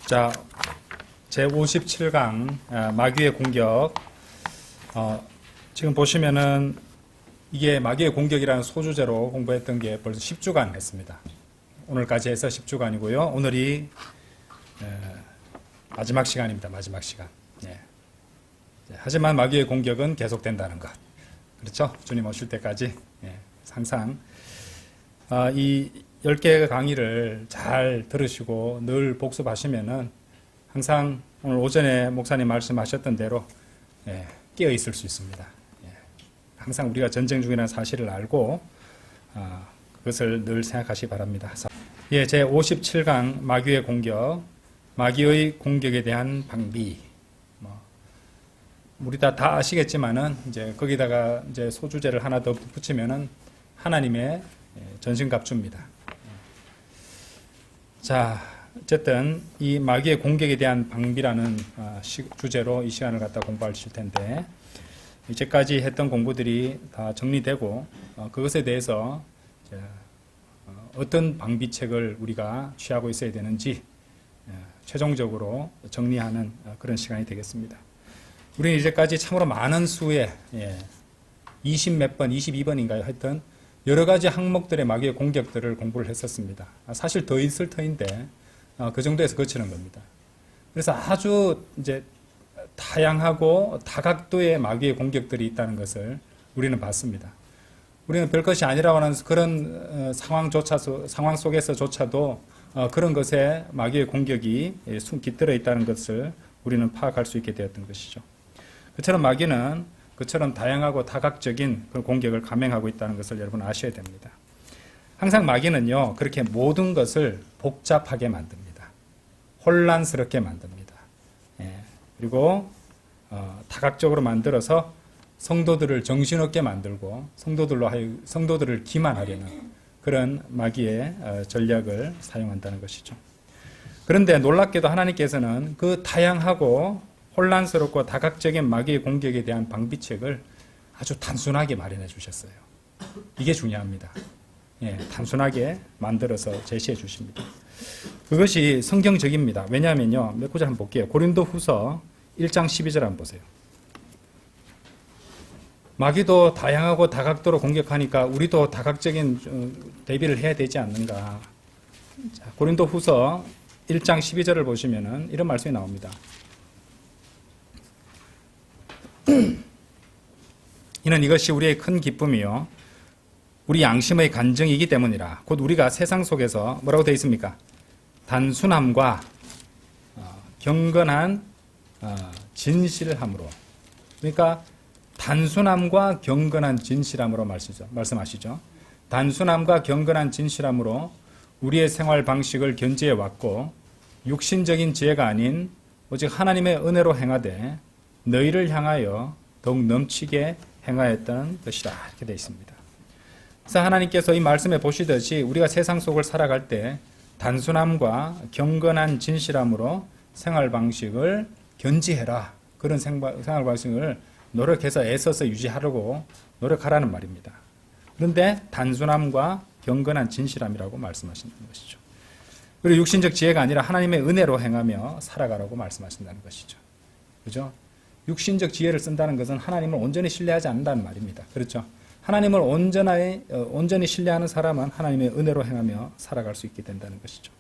자, 제57강 마귀의 공격. 지금 보시면은 이게 마귀의 공격이라는 소주제로 공부했던 게 벌써 10주간 했습니다. 오늘까지 해서 10주간이고요. 오늘이 마지막 시간입니다. 마지막 시간. 예. 하지만 마귀의 공격은 계속된다는 것. 그렇죠? 주님 오실 때까지. 예. 항상 이 10개의 강의를 잘 들으시고 늘 복습하시면은 항상 오늘 오전에 목사님 말씀하셨던 대로 깨어 있을 수 있습니다. 항상 우리가 전쟁 중이라는 사실을 알고 그것을 늘 생각하시기 바랍니다. 예, 제 57강 마귀의 공격, 마귀의 공격에 대한 방비. 우리 다 아시겠지만은 이제 거기다가 이제 소주제를 하나 더 붙이면은 하나님의 전신갑주입니다. 자, 어쨌든 이 마귀의 공격에 대한 방비라는 주제로 이 시간을 갖다 공부하실 텐데, 이제까지 했던 공부들이 다 정리되고 그것에 대해서 어떤 방비책을 우리가 취하고 있어야 되는지 최종적으로 정리하는 그런 시간이 되겠습니다. 우리는 이제까지 참으로 많은 수의 20몇 번, 22번인가요? 하여튼 여러 가지 항목들의 마귀의 공격들을 공부를 했었습니다. 사실 더 있을 터인데 그 정도에서 거치는 겁니다. 그래서 아주 이제 다양하고 다각도의 마귀의 공격들이 있다는 것을 우리는 봤습니다. 우리는 별것이 아니라고 하는 그런 상황 속에서조차도 그런 것에 마귀의 공격이 깃들어 있다는 것을 우리는 파악할 수 있게 되었던 것이죠. 그처럼 마귀는 그처럼 다양하고 다각적인 그런 공격을 감행하고 있다는 것을 여러분 아셔야 됩니다. 항상 마귀는요, 그렇게 모든 것을 복잡하게 만듭니다. 혼란스럽게 만듭니다. 그리고 다각적으로 만들어서 성도들을 정신없게 만들고 성도들을 기만하려는 그런 마귀의 전략을 사용한다는 것이죠. 그런데 놀랍게도 하나님께서는 그 다양하고 혼란스럽고 다각적인 마귀의 공격에 대한 방비책을 아주 단순하게 마련해 주셨어요. 이게 중요합니다. 단순하게 만들어서 제시해 주십니다. 그것이 성경적입니다. 왜냐하면요, 몇 구절 한번 볼게요. 고린도후서 1장 12절 한번 보세요. 마귀도 다양하고 다각도로 공격하니까 우리도 다각적인 대비를 해야 되지 않는가. 자, 고린도후서 1장 12절을 보시면은 이런 말씀이 나옵니다. 이는 이것이 우리의 큰 기쁨이요 우리 양심의 간증이기 때문이라. 곧 우리가 세상 속에서 뭐라고 되어 있습니까? 단순함과 경건한 진실함으로. 그러니까 단순함과 경건한 진실함으로 말씀하시죠. 단순함과 경건한 진실함으로 우리의 생활 방식을 견지해 왔고 육신적인 지혜가 아닌 오직 하나님의 은혜로 행하되 너희를 향하여 더욱 넘치게 행하였던 것이다. 이렇게 되어 있습니다. 그래서 하나님께서 이 말씀에 보시듯이 우리가 세상 속을 살아갈 때 단순함과 경건한 진실함으로 생활 방식을 견지해라. 그런 생활 방식을 노력해서 애써서 유지하려고 노력하라는 말입니다. 그런데 단순함과 경건한 진실함이라고 말씀하신다는 것이죠. 그리고 육신적 지혜가 아니라 하나님의 은혜로 행하며 살아가라고 말씀하신다는 것이죠. 그죠? 육신적 지혜를 쓴다는 것은 하나님을 온전히 신뢰하지 않는다는 말입니다. 그렇죠? 하나님을 온전히 신뢰하는 사람은 하나님의 은혜로 행하며 살아갈 수 있게 된다는 것이죠.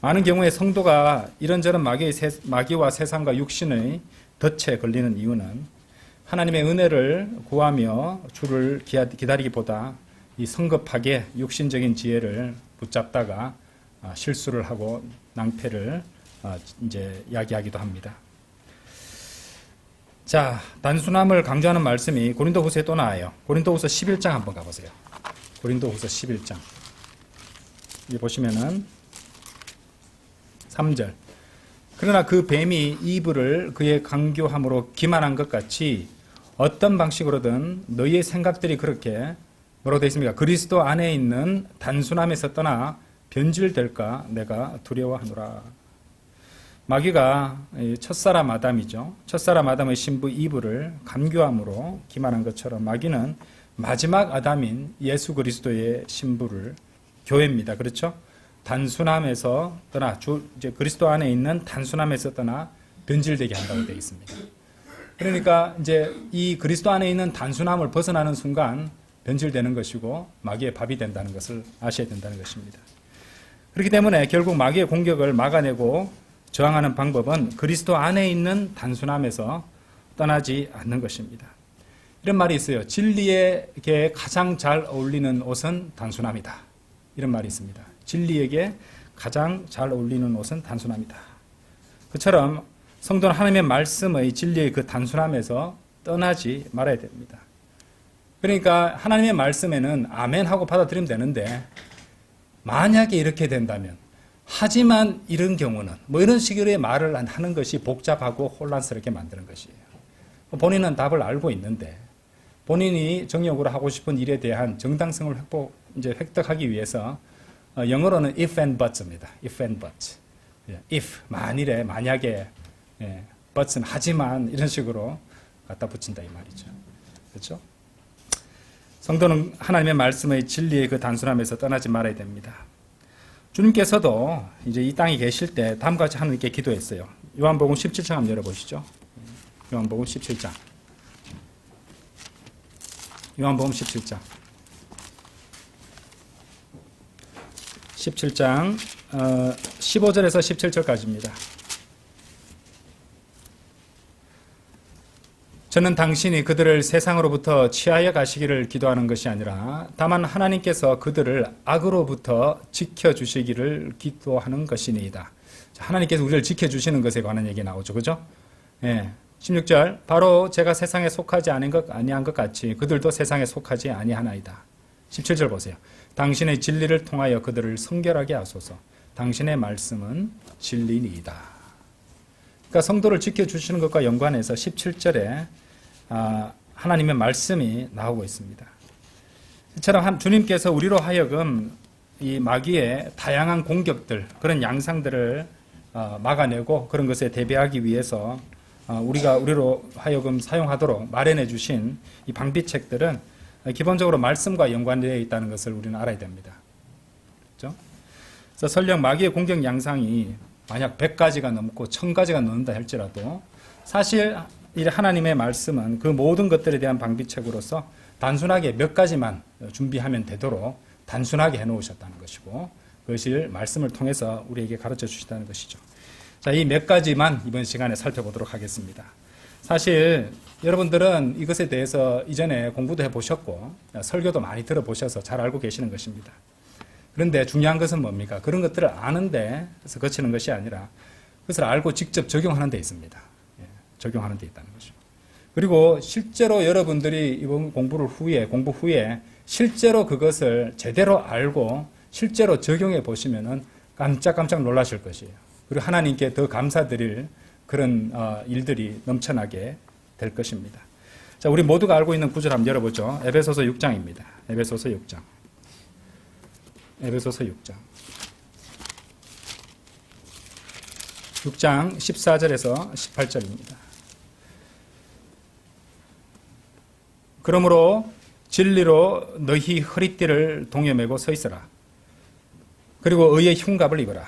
많은 경우에 성도가 이런저런 마귀와 세상과 육신의 덫에 걸리는 이유는 하나님의 은혜를 구하며 주를 기다리기보다 이 성급하게 육신적인 지혜를 붙잡다가 실수를 하고 낭패를 이제 야기하기도 합니다. 자, 단순함을 강조하는 말씀이 고린도후서에 또 나와요. 고린도후서 11장 한번 가보세요. 고린도후서 11장. 여기 보시면은 3절. 그러나 그 뱀이 이브를 그의 강교함으로 기만한 것 같이 어떤 방식으로든 너희의 생각들이 그렇게 뭐라고 되어 있습니까? 그리스도 안에 있는 단순함에서 떠나 변질될까 내가 두려워하노라. 마귀가 첫사람 아담이죠. 첫사람 아담의 신부 이브를 간교함으로 기만한 것처럼 마귀는 마지막 아담인 예수 그리스도의 신부를 교회입니다. 그렇죠? 단순함에서 떠나 이제 그리스도 안에 있는 단순함에서 떠나 변질되게 한다고 되어 있습니다. 그러니까 이제 이 그리스도 안에 있는 단순함을 벗어나는 순간 변질되는 것이고 마귀의 밥이 된다는 것을 아셔야 된다는 것입니다. 그렇기 때문에 결국 마귀의 공격을 막아내고 저항하는 방법은 그리스도 안에 있는 단순함에서 떠나지 않는 것입니다. 이런 말이 있어요. 진리에게 가장 잘 어울리는 옷은 단순함이다. 이런 말이 있습니다. 진리에게 가장 잘 어울리는 옷은 단순함이다. 그처럼 성도는 하나님의 말씀의 진리의 그 단순함에서 떠나지 말아야 됩니다. 그러니까 하나님의 말씀에는 아멘 하고 받아들이면 되는데 만약에 이렇게 된다면 하지만 이런 경우는 뭐 이런 식의 말을 하는 것이 복잡하고 혼란스럽게 만드는 것이에요. 본인은 답을 알고 있는데 본인이 정욕으로 하고 싶은 일에 대한 정당성을 획득하기 위해서 영어로는 if and but입니다. if and but. if 만일에 만약에 but은 하지만 이런 식으로 갖다 붙인다 이 말이죠. 그렇죠? 성도는 하나님의 말씀의 진리의 그 단순함에서 떠나지 말아야 됩니다. 주님께서도 이제 이 땅에 계실 때 다음과 같이 하나님께 기도했어요. 요한복음 17장 한번 열어보시죠. 요한복음 17장. 요한복음 17장. 17장 15절에서 17절까지입니다. 저는 당신이 그들을 세상으로부터 취하여 가시기를 기도하는 것이 아니라 다만 하나님께서 그들을 악으로부터 지켜주시기를 기도하는 것이니이다. 하나님께서 우리를 지켜주시는 것에 관한 얘기 나오죠. 그죠? 16절 바로 제가 세상에 속하지 아니한 것 같이 그들도 세상에 속하지 아니하나이다. 17절 보세요. 당신의 진리를 통하여 그들을 성결하게 하소서. 당신의 말씀은 진리니이다. 그러니까 성도를 지켜주시는 것과 연관해서 17절에 하나님의 말씀이 나오고 있습니다. 이처럼 주님께서 우리로 하여금 이 마귀의 다양한 공격들, 그런 양상들을 막아내고 그런 것에 대비하기 위해서 우리로 하여금 사용하도록 마련해 주신 이 방비책들은 기본적으로 말씀과 연관되어 있다는 것을 우리는 알아야 됩니다. 그렇죠? 그래서 설령 마귀의 공격 양상이 만약 100가지가 넘고 1000가지가 넘는다 할지라도 사실 이 하나님의 말씀은 그 모든 것들에 대한 방비책으로서 단순하게 몇 가지만 준비하면 되도록 단순하게 해놓으셨다는 것이고 그것을 말씀을 통해서 우리에게 가르쳐 주시다는 것이죠. 자, 이 몇 가지만 이번 시간에 살펴보도록 하겠습니다. 사실 여러분들은 이것에 대해서 이전에 공부도 해보셨고 설교도 많이 들어보셔서 잘 알고 계시는 것입니다. 그런데 중요한 것은 뭡니까? 그런 것들을 아는데 그래서 거치는 것이 아니라 그것을 알고 직접 적용하는 데 있습니다. 적용하는 데 있다는 거죠. 그리고 실제로 여러분들이 이번 공부 후에 실제로 그것을 제대로 알고 실제로 적용해 보시면은 깜짝깜짝 놀라실 것이에요. 그리고 하나님께 더 감사드릴 그런 일들이 넘쳐나게 될 것입니다. 자, 우리 모두가 알고 있는 구절 한번 열어보죠. 에베소서 6장입니다. 에베소서 6장. 에베소서 6장. 6장 14절에서 18절입니다. 그러므로 진리로 너희 허리띠를 동여매고 서 있으라. 그리고 의의 흉갑을 입어라.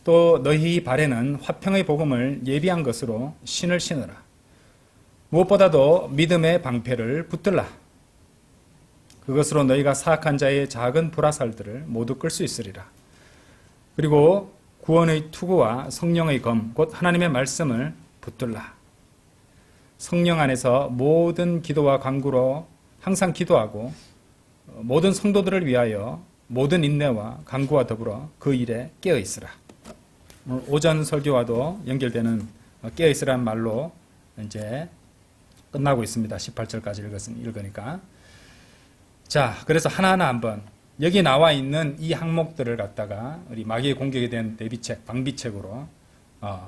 또 너희 발에는 화평의 복음을 예비한 것으로 신을 신으라. 무엇보다도 믿음의 방패를 붙들라. 그것으로 너희가 사악한 자의 작은 불화살들을 모두 끌 수 있으리라. 그리고 구원의 투구와 성령의 검, 곧 하나님의 말씀을 붙들라. 성령 안에서 모든 기도와 간구로 항상 기도하고 모든 성도들을 위하여 모든 인내와 간구와 더불어 그 일에 깨어 있으라. 오전 설교와도 연결되는 깨어 있으라는 말로 이제 끝나고 있습니다. 18절까지 읽으니까. 자, 그래서 하나하나 한번 여기 나와 있는 이 항목들을 갖다가 우리 마귀의 공격에 대한 대비책, 방비책으로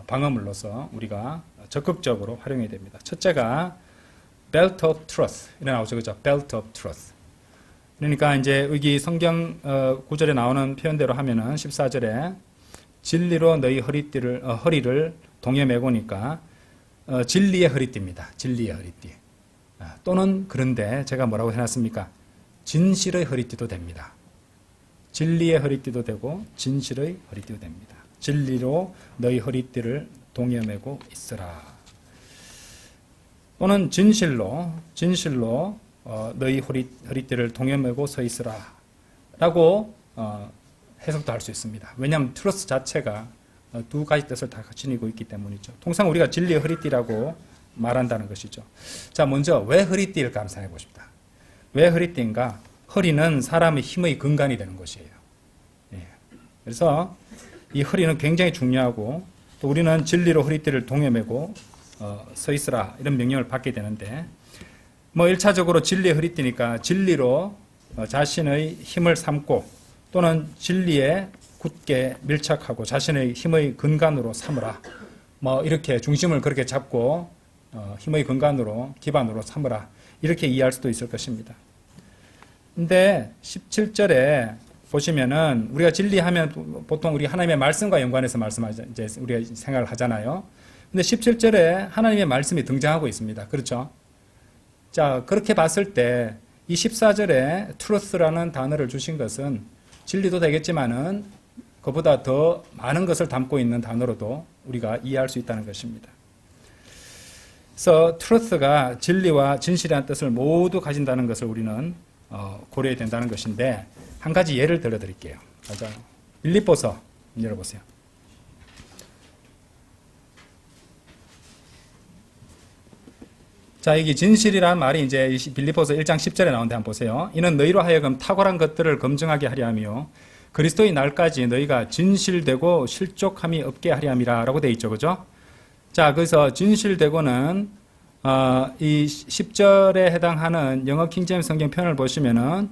방어물로서 우리가 적극적으로 활용해야 됩니다. 첫째가 belt of truth 이래 나오죠, 그죠? belt of truth. 그러니까 이제 여기 성경 구절에 나오는 표현대로 하면은 14절에 진리로 너희 허리를 동여매고니까 진리의 허리띠입니다. 진리의 허리띠. 또는 그런데 제가 뭐라고 해놨습니까? 진실의 허리띠도 됩니다. 진리의 허리띠도 되고 진실의 허리띠도 됩니다. 진리로 너희 허리띠를 동여매고 있으라. 또는 진실로 너희 허리띠를 동여매고 서 있으라 라고 해석도 할 수 있습니다. 왜냐하면 트러스 자체가 두 가지 뜻을 다 지니고 있기 때문이죠. 통상 우리가 진리의 허리띠라고 말한다는 것이죠. 자, 먼저 왜 허리띠일까 한번 생각해 보십시다. 왜 허리띠인가? 허리는 사람의 힘의 근간이 되는 것이에요. 예. 그래서 이 허리는 굉장히 중요하고 또 우리는 진리로 허리띠를 동여매고 서 있으라 이런 명령을 받게 되는데 1차적으로 진리의 허리띠니까 진리로 자신의 힘을 삼고 또는 진리에 굳게 밀착하고 자신의 힘의 근간으로 삼으라. 이렇게 중심을 그렇게 잡고 힘의 근간으로 기반으로 삼으라. 이렇게 이해할 수도 있을 것입니다. 근데 17절에 보시면은 우리가 진리하면 보통 우리 하나님의 말씀과 연관해서 이제 우리가 생각을 하잖아요. 근데 17절에 하나님의 말씀이 등장하고 있습니다. 그렇죠? 자, 그렇게 봤을 때 이 14절에 truth라는 단어를 주신 것은 진리도 되겠지만은 그보다 더 많은 것을 담고 있는 단어로도 우리가 이해할 수 있다는 것입니다. 그래서 truth가 진리와 진실이라는 뜻을 모두 가진다는 것을 우리는 고려해야 된다는 것인데 한 가지 예를 들어드릴게요. 맞아요. 빌립보서 열어보세요. 자, 여기 진실이라는 말이 이제 빌립보서 1장 10절에 나오는데 한번 보세요. 이는 너희로 하여금 탁월한 것들을 검증하게 하려 하며 그리스도의 날까지 너희가 진실되고 실족함이 없게 하려 함이라 라고 되어 있죠. 그죠? 자, 그래서 진실되고는 이 10절에 해당하는 영어 킹제임스 성경 표현을 보시면은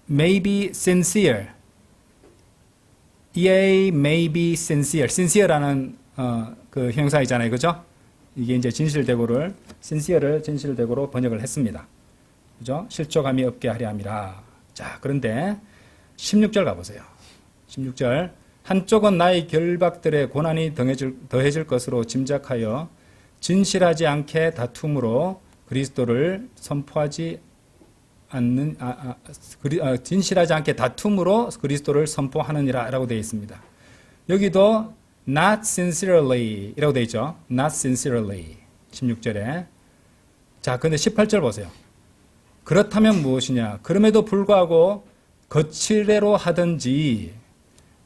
may be sincere. EA may be sincere. sincere라는 그 형용사이잖아요. 그죠? 이게 이제 진실되고를 sincere를 진실되고로 번역을 했습니다. 그죠? 실족함이 없게 하려 함이라. 자, 그런데 16절 가보세요. 16절. 한쪽은 나의 결박들의 고난이 더해질 것으로 짐작하여 진실하지 않게 다툼으로 그리스도를 선포하지 않는 진실하지 않게 다툼으로 그리스도를 선포하느니라 라고 되어 있습니다. 여기도 not sincerely 이라고 되어 있죠. not sincerely 16절에. 자, 근데 18절 보세요. 그렇다면 무엇이냐? 그럼에도 불구하고 거칠애로 하든지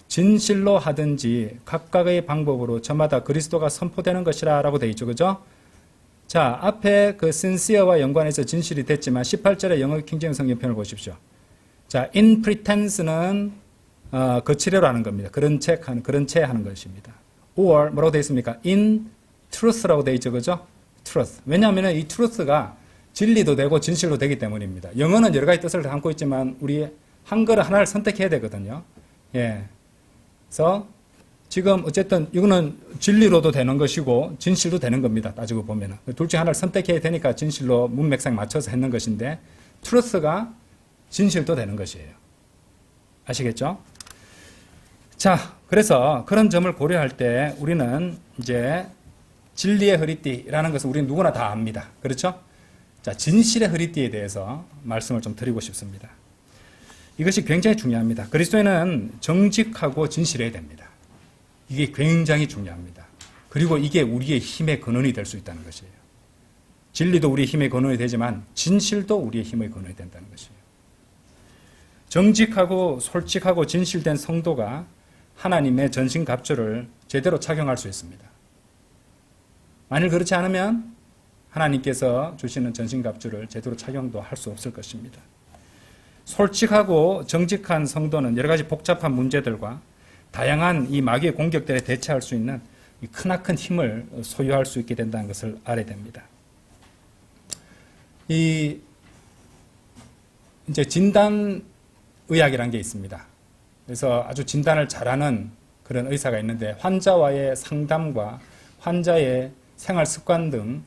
진실로 하든지 각각의 방법으로 저마다 그리스도가 선포되는 것이라 라고 되어 있죠. 그죠? 자, 앞에 그 sincere와 연관해서 진실이 됐지만 18절의 영어 킹제임스 성경 편을 보십시오. 자, in pretense는 거칠애로 하는 겁니다. 그런 채 하는 것입니다. or 뭐라고 되어 있습니까? in truth라고 되어 있죠. 그죠? truth. 왜냐하면 이 truth가 진리도 되고 진실도 되기 때문입니다. 영어는 여러 가지 뜻을 담고 있지만 우리 한글을 하나를 선택해야 되거든요. 예. 그래서 지금 어쨌든 이거는 진리로도 되는 것이고 진실도 되는 겁니다. 따지고 보면은. 둘 중 하나를 선택해야 되니까 진실로 문맥상 맞춰서 했는 것인데 truth가 진실도 되는 것이에요. 아시겠죠? 자, 그래서 그런 점을 고려할 때 우리는 이제 진리의 허리띠라는 것은 우리는 누구나 다 압니다. 그렇죠? 자, 진실의 허리띠에 대해서 말씀을 좀 드리고 싶습니다. 이것이 굉장히 중요합니다. 그리스도인은 정직하고 진실해야 됩니다. 이게 굉장히 중요합니다. 그리고 이게 우리의 힘의 근원이 될 수 있다는 것이에요. 진리도 우리의 힘의 근원이 되지만 진실도 우리의 힘의 근원이 된다는 것이에요. 정직하고 솔직하고 진실된 성도가 하나님의 전신갑주를 제대로 착용할 수 있습니다. 만일 그렇지 않으면 하나님께서 주시는 전신갑주를 제대로 착용도 할 수 없을 것입니다. 솔직하고 정직한 성도는 여러 가지 복잡한 문제들과 다양한 이 마귀의 공격들에 대처할 수 있는 크나큰 힘을 소유할 수 있게 된다는 것을 알아야 됩니다. 이제 진단의학이라는 게 있습니다. 그래서 아주 진단을 잘하는 그런 의사가 있는데 환자와의 상담과 환자의 생활 습관 등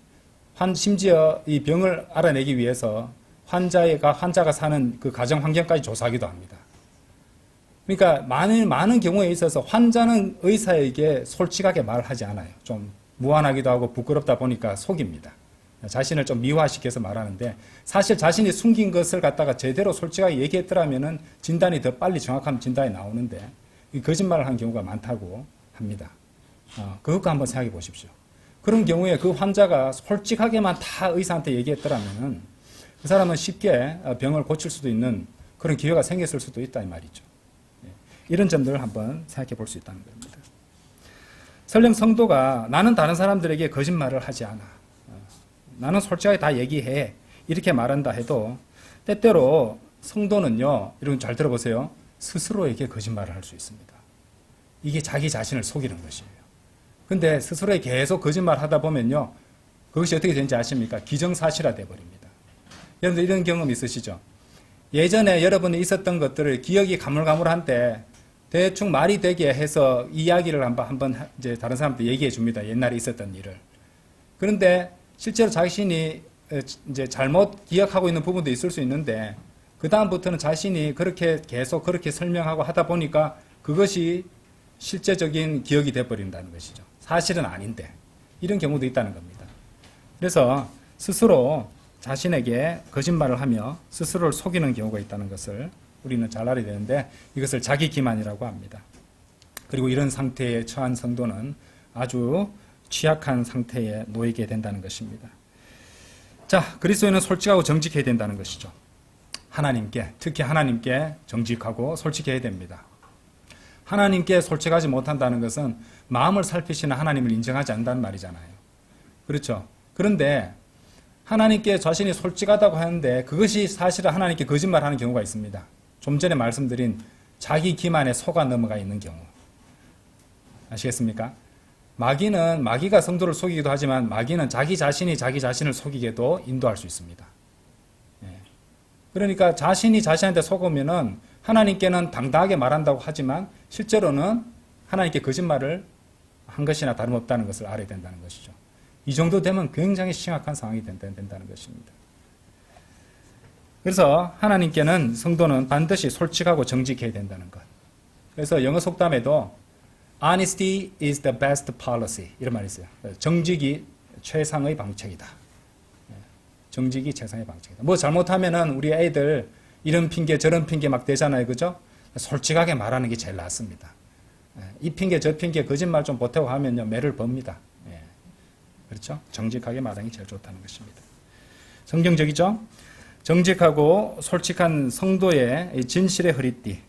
심지어 이 병을 알아내기 위해서 환자가 사는 그 가정 환경까지 조사하기도 합니다. 그러니까 많은 경우에 있어서 환자는 의사에게 솔직하게 말하지 않아요. 좀 무안하기도 하고 부끄럽다 보니까 속입니다. 자신을 좀 미화시켜서 말하는데 사실 자신이 숨긴 것을 갖다가 제대로 솔직하게 얘기했더라면은 진단이 더 빨리 정확한 진단이 나오는데 거짓말을 한 경우가 많다고 합니다. 그것도 한번 생각해 보십시오. 그런 경우에 그 환자가 솔직하게만 다 의사한테 얘기했더라면은 그 사람은 쉽게 병을 고칠 수도 있는 그런 기회가 생겼을 수도 있다 이 말이죠. 이런 점들을 한번 생각해 볼 수 있다는 겁니다. 설령 성도가 나는 다른 사람들에게 거짓말을 하지 않아. 나는 솔직하게 다 얘기해. 이렇게 말한다 해도 때때로 성도는요. 여러분 잘 들어보세요. 스스로에게 거짓말을 할 수 있습니다. 이게 자기 자신을 속이는 것이에요. 근데 스스로에게 계속 거짓말 하다 보면요. 그것이 어떻게 되는지 아십니까? 기정사실화 되어버립니다. 여러분들 이런 경험 있으시죠? 예전에 여러분이 있었던 것들을 기억이 가물가물한데 대충 말이 되게 해서 이야기를 한번 이제 다른 사람한테 얘기해 줍니다. 옛날에 있었던 일을. 그런데 실제로 자신이 이제 잘못 기억하고 있는 부분도 있을 수 있는데 그 다음부터는 자신이 그렇게 계속 그렇게 설명하고 하다 보니까 그것이 실제적인 기억이 되어버린다는 것이죠. 사실은 아닌데 이런 경우도 있다는 겁니다. 그래서 스스로 자신에게 거짓말을 하며 스스로를 속이는 경우가 있다는 것을 우리는 잘 알아야 되는데 이것을 자기 기만이라고 합니다. 그리고 이런 상태에 처한 성도는 아주 취약한 상태에 놓이게 된다는 것입니다. 자, 그리스도인은 솔직하고 정직해야 된다는 것이죠. 하나님께, 특히 하나님께 정직하고 솔직해야 됩니다. 하나님께 솔직하지 못한다는 것은 마음을 살피시는 하나님을 인정하지 않는다는 말이잖아요. 그렇죠? 그런데 하나님께 자신이 솔직하다고 하는데 그것이 사실은 하나님께 거짓말하는 경우가 있습니다. 좀 전에 말씀드린 자기 기만에 속아 넘어가 있는 경우. 아시겠습니까? 마귀가 성도를 속이기도 하지만 마귀는 자기 자신이 자기 자신을 속이게도 인도할 수 있습니다. 그러니까 자신이 자신한테 속으면은 하나님께는 당당하게 말한다고 하지만 실제로는 하나님께 거짓말을 한 것이나 다름없다는 것을 알아야 된다는 것이죠. 이 정도 되면 굉장히 심각한 상황이 된다는 것입니다. 그래서 하나님께는 성도는 반드시 솔직하고 정직해야 된다는 것. 그래서 영어 속담에도 Honesty is the best policy 이런 말이 있어요. 정직이 최상의 방책이다. 정직이 최상의 방책이다. 뭐 잘못하면은 우리 애들 이런 핑계 저런 핑계 막 대잖아요. 그죠? 솔직하게 말하는 게 제일 낫습니다. 이 핑계 저 핑계 거짓말 좀 보태고 하면요. 매를 법니다. 그렇죠? 정직하게 말하는 게 제일 좋다는 것입니다. 성경적이죠? 정직하고 솔직한 성도의 진실의 허리띠.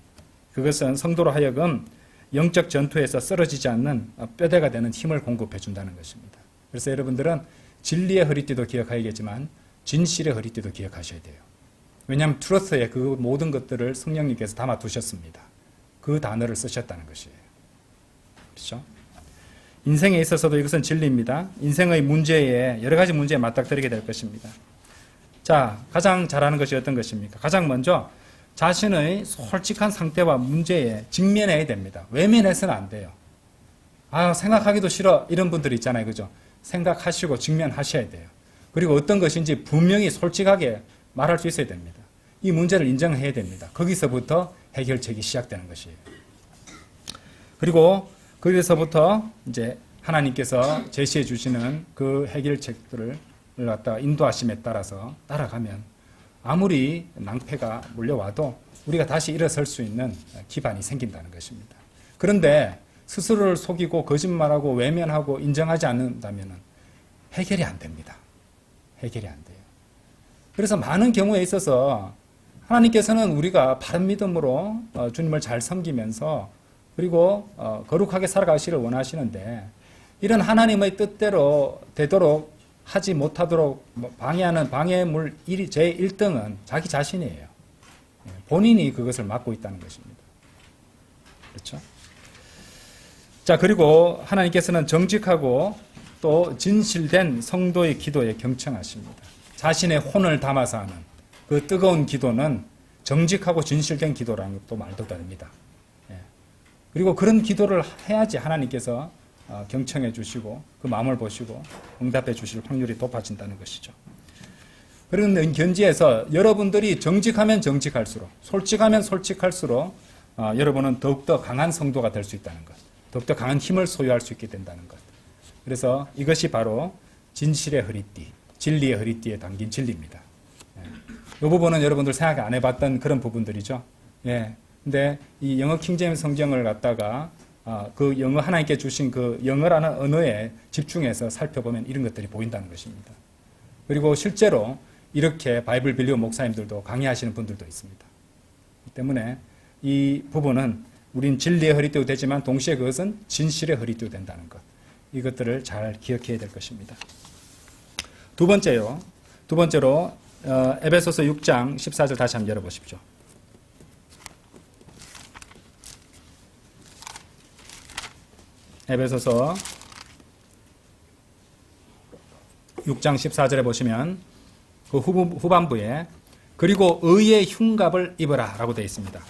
그것은 성도로 하여금 영적 전투에서 쓰러지지 않는 뼈대가 되는 힘을 공급해 준다는 것입니다. 그래서 여러분들은 진리의 허리띠도 기억하야겠지만 진실의 허리띠도 기억하셔야 돼요. 왜냐하면 트러스에 그 모든 것들을 성령님께서 담아 두셨습니다. 그 단어를 쓰셨다는 것이에요. 그렇죠? 인생에 있어서도 이것은 진리입니다. 인생의 문제에 여러 가지 문제에 맞닥뜨리게 될 것입니다. 자, 가장 잘하는 것이 어떤 것입니까? 가장 먼저 자신의 솔직한 상태와 문제에 직면해야 됩니다. 외면해서는 안 돼요. 생각하기도 싫어. 이런 분들 있잖아요. 그죠? 생각하시고 직면하셔야 돼요. 그리고 어떤 것인지 분명히 솔직하게 말할 수 있어야 됩니다. 이 문제를 인정해야 됩니다. 거기서부터 해결책이 시작되는 것이에요. 그리고 거기서부터 이제 하나님께서 제시해 주시는 그 해결책들을 갖다가 인도하심에 따라서 따라가면 아무리 낭패가 몰려와도 우리가 다시 일어설 수 있는 기반이 생긴다는 것입니다. 그런데 스스로를 속이고 거짓말하고 외면하고 인정하지 않는다면 해결이 안 됩니다. 해결이 안 돼요. 그래서 많은 경우에 있어서 하나님께서는 우리가 바른 믿음으로 주님을 잘 섬기면서 그리고 거룩하게 살아가시를 원하시는데 이런 하나님의 뜻대로 되도록 하지 못하도록 방해하는 방해물 제1등은 자기 자신이에요. 본인이 그것을 맡고 있다는 것입니다. 그렇죠? 자, 그리고 하나님께서는 정직하고 또 진실된 성도의 기도에 경청하십니다. 자신의 혼을 담아서 하는 그 뜨거운 기도는 정직하고 진실된 기도라는 것도 말도 됩니다. 그리고 그런 기도를 해야지 하나님께서 경청해 주시고 그 마음을 보시고 응답해 주실 확률이 높아진다는 것이죠. 그런 견지에서 여러분들이 정직하면 정직할수록 솔직하면 솔직할수록 여러분은 더욱더 강한 성도가 될 수 있다는 것, 더욱더 강한 힘을 소유할 수 있게 된다는 것. 그래서 이것이 바로 진실의 허리띠, 진리의 허리띠에 담긴 진리입니다. 이 부분은 여러분들 생각 안 해봤던 그런 부분들이죠. 예. 근데 이 영어 킹제임스 성경을 갖다가 그 영어 하나님께 주신 그 영어라는 언어에 집중해서 살펴보면 이런 것들이 보인다는 것입니다. 그리고 실제로 이렇게 바이블 빌리오 목사님들도 강의하시는 분들도 있습니다. 때문에 이 부분은 우린 진리의 허리띠도 되지만 동시에 그것은 진실의 허리띠도 된다는 것. 이것들을 잘 기억해야 될 것입니다. 두 번째로 에베소서 6장 14절 다시 한번 열어보십시오. 에베소서 6장 14절에 보시면 그 후반부에 그리고 의의 흉갑을 입어라 라고 되어 있습니다.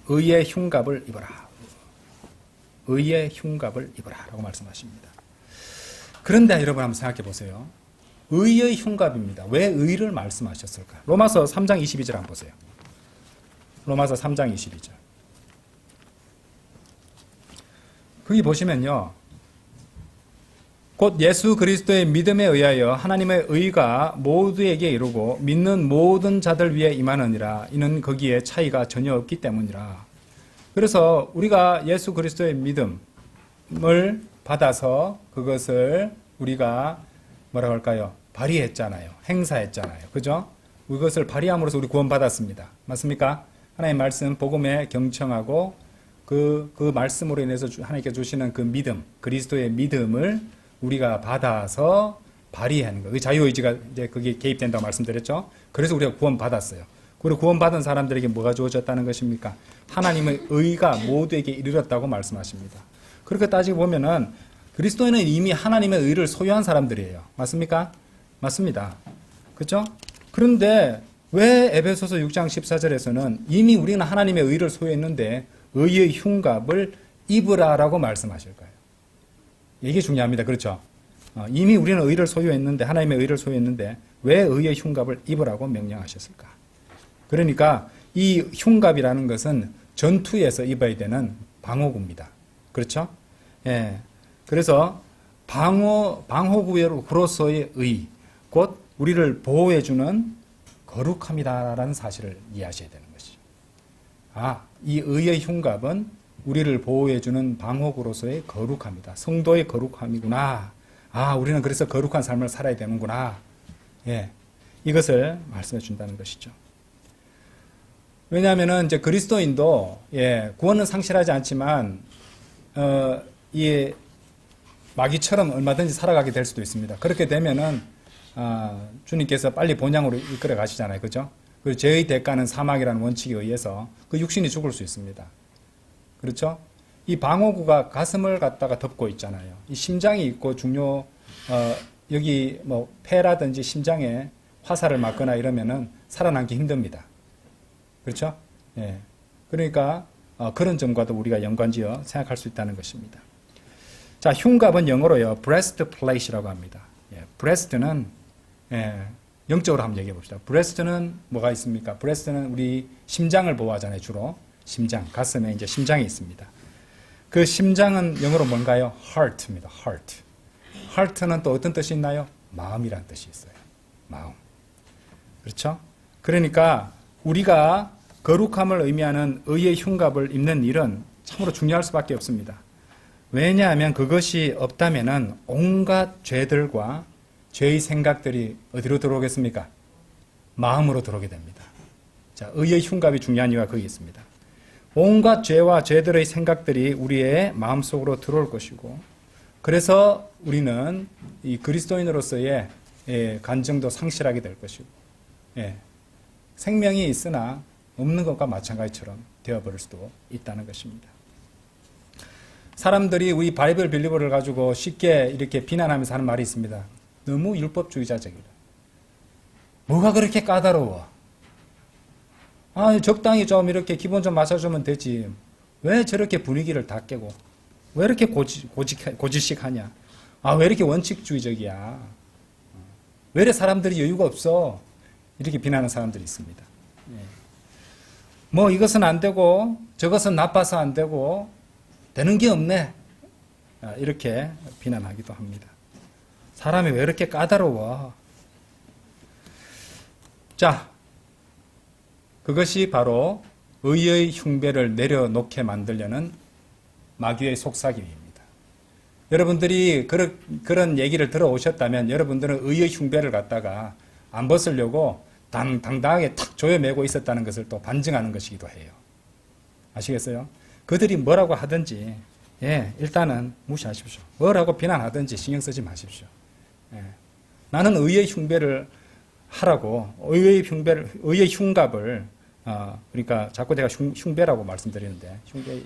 의의 흉갑을 입어라. 의의 흉갑을 입어라 라고 말씀하십니다. 그런데 여러분 한번 생각해 보세요. 의의 흉갑입니다. 왜 의를 말씀하셨을까? 로마서 3장 22절 한번 보세요. 로마서 3장 22절. 거기 보시면요. 곧 예수 그리스도의 믿음에 의하여 하나님의 의가 모두에게 이루고 믿는 모든 자들 위에 임하느니라. 이는 거기에 차이가 전혀 없기 때문이라. 그래서 우리가 예수 그리스도의 믿음을 받아서 그것을 우리가 뭐라고 할까요? 발휘했잖아요. 행사했잖아요. 그죠? 그것을 발휘함으로써 우리 구원받았습니다. 맞습니까? 하나님의 말씀, 복음에 경청하고 그 말씀으로 인해서 하나님께 주시는 그 믿음, 그리스도의 믿음을 우리가 받아서 발휘하는 거예요. 그 자유의지가 이제 거기에 개입된다고 말씀드렸죠. 그래서 우리가 구원받았어요. 그리고 구원받은 사람들에게 뭐가 주어졌다는 것입니까? 하나님의 의가 모두에게 이르렀다고 말씀하십니다. 그렇게 따지고 보면은 그리스도인은 이미 하나님의 의를 소유한 사람들이에요. 맞습니까? 맞습니다. 그렇죠? 그런데 왜 에베소서 6장 14절에서는 이미 우리는 하나님의 의를 소유했는데 의의 흉갑을 입으라라고 말씀하실까요? 이게 중요합니다. 그렇죠? 이미 우리는 의를 소유했는데 하나님의 의를 소유했는데 왜 의의 흉갑을 입으라고 명령하셨을까? 그러니까 이 흉갑이라는 것은 전투에서 입어야 되는 방어구입니다. 그렇죠? 예. 그래서 방어구로서의 의, 곧 우리를 보호해주는 거룩함이다라는 사실을 이해하셔야 되는 것이죠. 이 의의 흉갑은 우리를 보호해주는 방어구로서의 거룩함이다. 성도의 거룩함이구나. 우리는 그래서 거룩한 삶을 살아야 되는구나. 예. 이것을 말씀해 준다는 것이죠. 왜냐하면은 이제 그리스도인도 구원은 상실하지 않지만 이 마귀처럼 얼마든지 살아가게 될 수도 있습니다. 그렇게 되면은 주님께서 빨리 본향으로 이끌어 가시잖아요, 그죠? 그리고 죄의 대가는 사망이라는 원칙에 의해서 그 육신이 죽을 수 있습니다. 그렇죠? 이 방어구가 가슴을 갖다가 덮고 있잖아요. 이 심장이 있고 여기 뭐 폐라든지 심장에 화살을 맞거나 이러면은 살아남기 힘듭니다. 그렇죠? 예. 그러니까 그런 점과도 우리가 연관지어 생각할 수 있다는 것입니다. 자, 흉갑은 영어로요, breastplate이라고 합니다. breast는 영적으로 한번 얘기해 봅시다. breast는 뭐가 있습니까? breast는 우리 심장을 보호하잖아요, 주로. 심장, 가슴에 이제 심장이 있습니다. 그 심장은 영어로 뭔가요? heart입니다. heart. heart는 또 어떤 뜻이 있나요? 마음이란 뜻이 있어요. 마음. 그렇죠? 그러니까 우리가 거룩함을 의미하는 의의 흉갑을 입는 일은 참으로 중요할 수밖에 없습니다. 왜냐하면 그것이 없다면은 온갖 죄들과 죄의 생각들이 어디로 들어오겠습니까? 마음으로 들어오게 됩니다. 자, 의의 흉갑이 중요한 이유가 거기 있습니다. 온갖 죄와 죄들의 생각들이 우리의 마음속으로 들어올 것이고, 그래서 우리는 이 그리스도인으로서의 간증도 상실하게 될 것이고, 생명이 있으나 없는 것과 마찬가지처럼 되어버릴 수도 있다는 것입니다. 사람들이 우리 바이블 빌리버를 가지고 쉽게 이렇게 비난하면서 하는 말이 있습니다. 너무 율법주의자적이다. 뭐가 그렇게 까다로워? 적당히 좀 이렇게 기본 좀 맞춰주면 되지. 왜 저렇게 분위기를 다 깨고? 왜 이렇게 고지식하냐? 왜 이렇게 원칙주의적이야? 왜 이렇게 사람들이 여유가 없어? 이렇게 비난하는 사람들이 있습니다. 뭐 이것은 안 되고 저것은 나빠서 안 되고 되는 게 없네. 이렇게 비난하기도 합니다. 사람이 왜 이렇게 까다로워? 자, 그것이 바로 의의 흉배를 내려놓게 만들려는 마귀의 속삭임입니다. 여러분들이 그런 얘기를 들어오셨다면 여러분들은 의의 흉배를 갖다가 안 벗으려고 당당하게 탁 조여매고 있었다는 것을 또 반증하는 것이기도 해요. 아시겠어요? 그들이 뭐라고 하든지 일단은 무시하십시오. 뭐라고 비난하든지 신경 쓰지 마십시오. 나는 의의 흉배를 하라고 의의 흉갑을 그러니까 자꾸 제가 흉배라고 말씀드리는데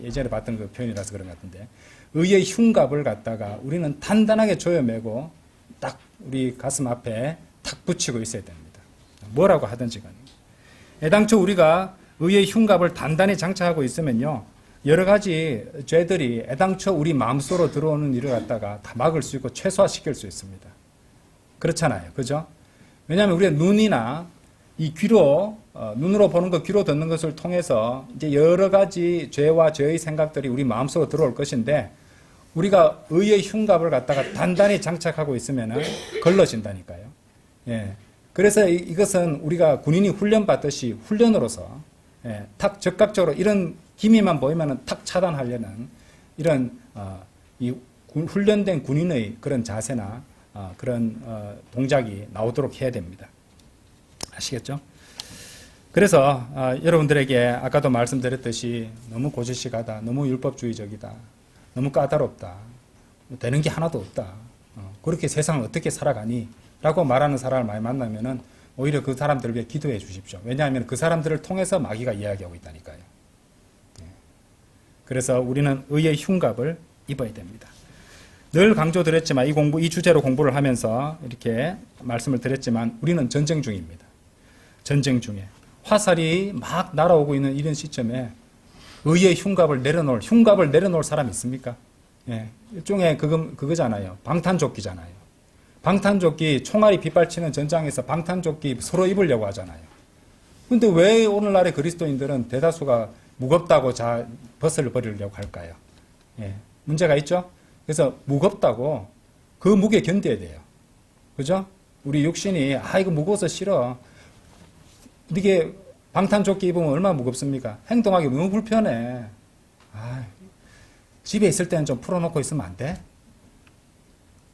예전에 봤던 그 표현이라서 그런 것 같은데 의의 흉갑을 갖다가 우리는 단단하게 조여매고 딱 우리 가슴 앞에 탁 붙이고 있어야 됩니다. 뭐라고 하든지 간에. 애당초 우리가 의의 흉갑을 단단히 장착하고 있으면요 여러 가지 죄들이 애당초 우리 마음속으로 들어오는 일을 갖다가 다 막을 수 있고 최소화시킬 수 있습니다. 그렇잖아요. 그죠? 왜냐하면 우리의 눈이나 이 귀로 눈으로 보는 것, 귀로 듣는 것을 통해서 이제 여러 가지 죄와 죄의 생각들이 우리 마음속으로 들어올 것인데 우리가 의의 흉갑을 갖다가 단단히 장착하고 있으면은 걸러진다니까요. 그래서 이것은 우리가 군인이 훈련받듯이 훈련으로서 탁 적극적으로 이런 기미만 보이면은 탁 차단하려는 이런 이 훈련된 군인의 그런 자세나 그런 동작이 나오도록 해야 됩니다. 아시겠죠? 그래서 여러분들에게 아까도 말씀드렸듯이 너무 고지식하다, 너무 율법주의적이다, 너무 까다롭다, 되는 게 하나도 없다, 그렇게 세상을 어떻게 살아가니? 라고 말하는 사람을 많이 만나면은 오히려 그 사람들을 위해 기도해 주십시오. 왜냐하면 그 사람들을 통해서 마귀가 이야기하고 있다니까요. 그래서 우리는 의의 흉갑을 입어야 됩니다. 늘 강조드렸지만 이 주제로 공부를 하면서 이렇게 말씀을 드렸지만 우리는 전쟁 중입니다. 전쟁 중에 화살이 막 날아오고 있는 이런 시점에 의의 흉갑을 내려놓을 사람이 있습니까? 일종의 그거잖아요. 방탄조끼잖아요. 방탄조끼 총알이 빗발치는 전장에서 방탄조끼 서로 입으려고 하잖아요. 근데 왜 오늘날의 그리스도인들은 대다수가 무겁다고 벗어버리려고 할까요? 문제가 있죠? 그래서 무겁다고 그 무게 견뎌야 돼요. 그죠? 우리 육신이 이거 무거워서 싫어. 이게 방탄조끼 입으면 얼마나 무겁습니까? 행동하기 너무 불편해. 집에 있을 때는 좀 풀어놓고 있으면 안 돼?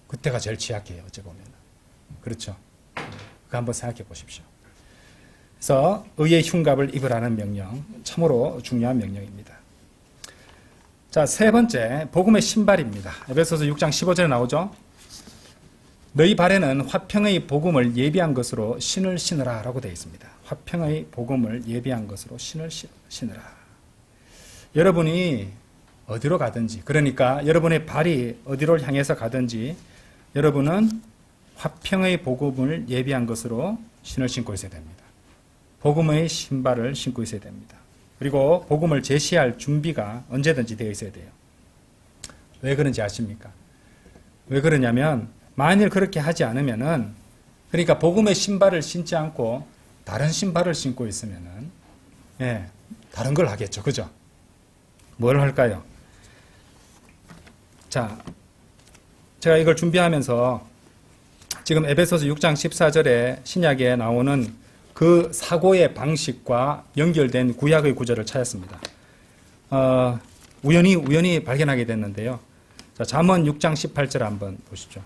그때가 제일 취약해요. 어찌 보면. 그렇죠? 그거 한번 생각해 보십시오. 그래서 의의 흉갑을 입으라는 명령, 참으로 중요한 명령입니다. 자, 세 번째, 복음의 신발입니다. 에베소서 6장 15절에 나오죠. 너희 발에는 화평의 복음을 예비한 것으로 신을 신으라 라고 되어 있습니다. 화평의 복음을 예비한 것으로 신을 신으라. 여러분이 어디로 가든지, 그러니까 여러분의 발이 어디로 향해서 가든지 여러분은 화평의 복음을 예비한 것으로 신을 신고 있어야 됩니다. 복음의 신발을 신고 있어야 됩니다. 그리고 복음을 제시할 준비가 언제든지 되어 있어야 돼요. 왜 그런지 아십니까? 왜 그러냐면 만일 그렇게 하지 않으면은 그러니까 복음의 신발을 신지 않고 다른 신발을 신고 있으면은 다른 걸 하겠죠. 그죠? 뭘 할까요? 자, 제가 이걸 준비하면서 지금 에베소서 6장 14절에 신약에 나오는 그 사고의 방식과 연결된 구약의 구절을 찾았습니다. 우연히 발견하게 됐는데요. 자, 잠언 6장 18절 한번 보시죠.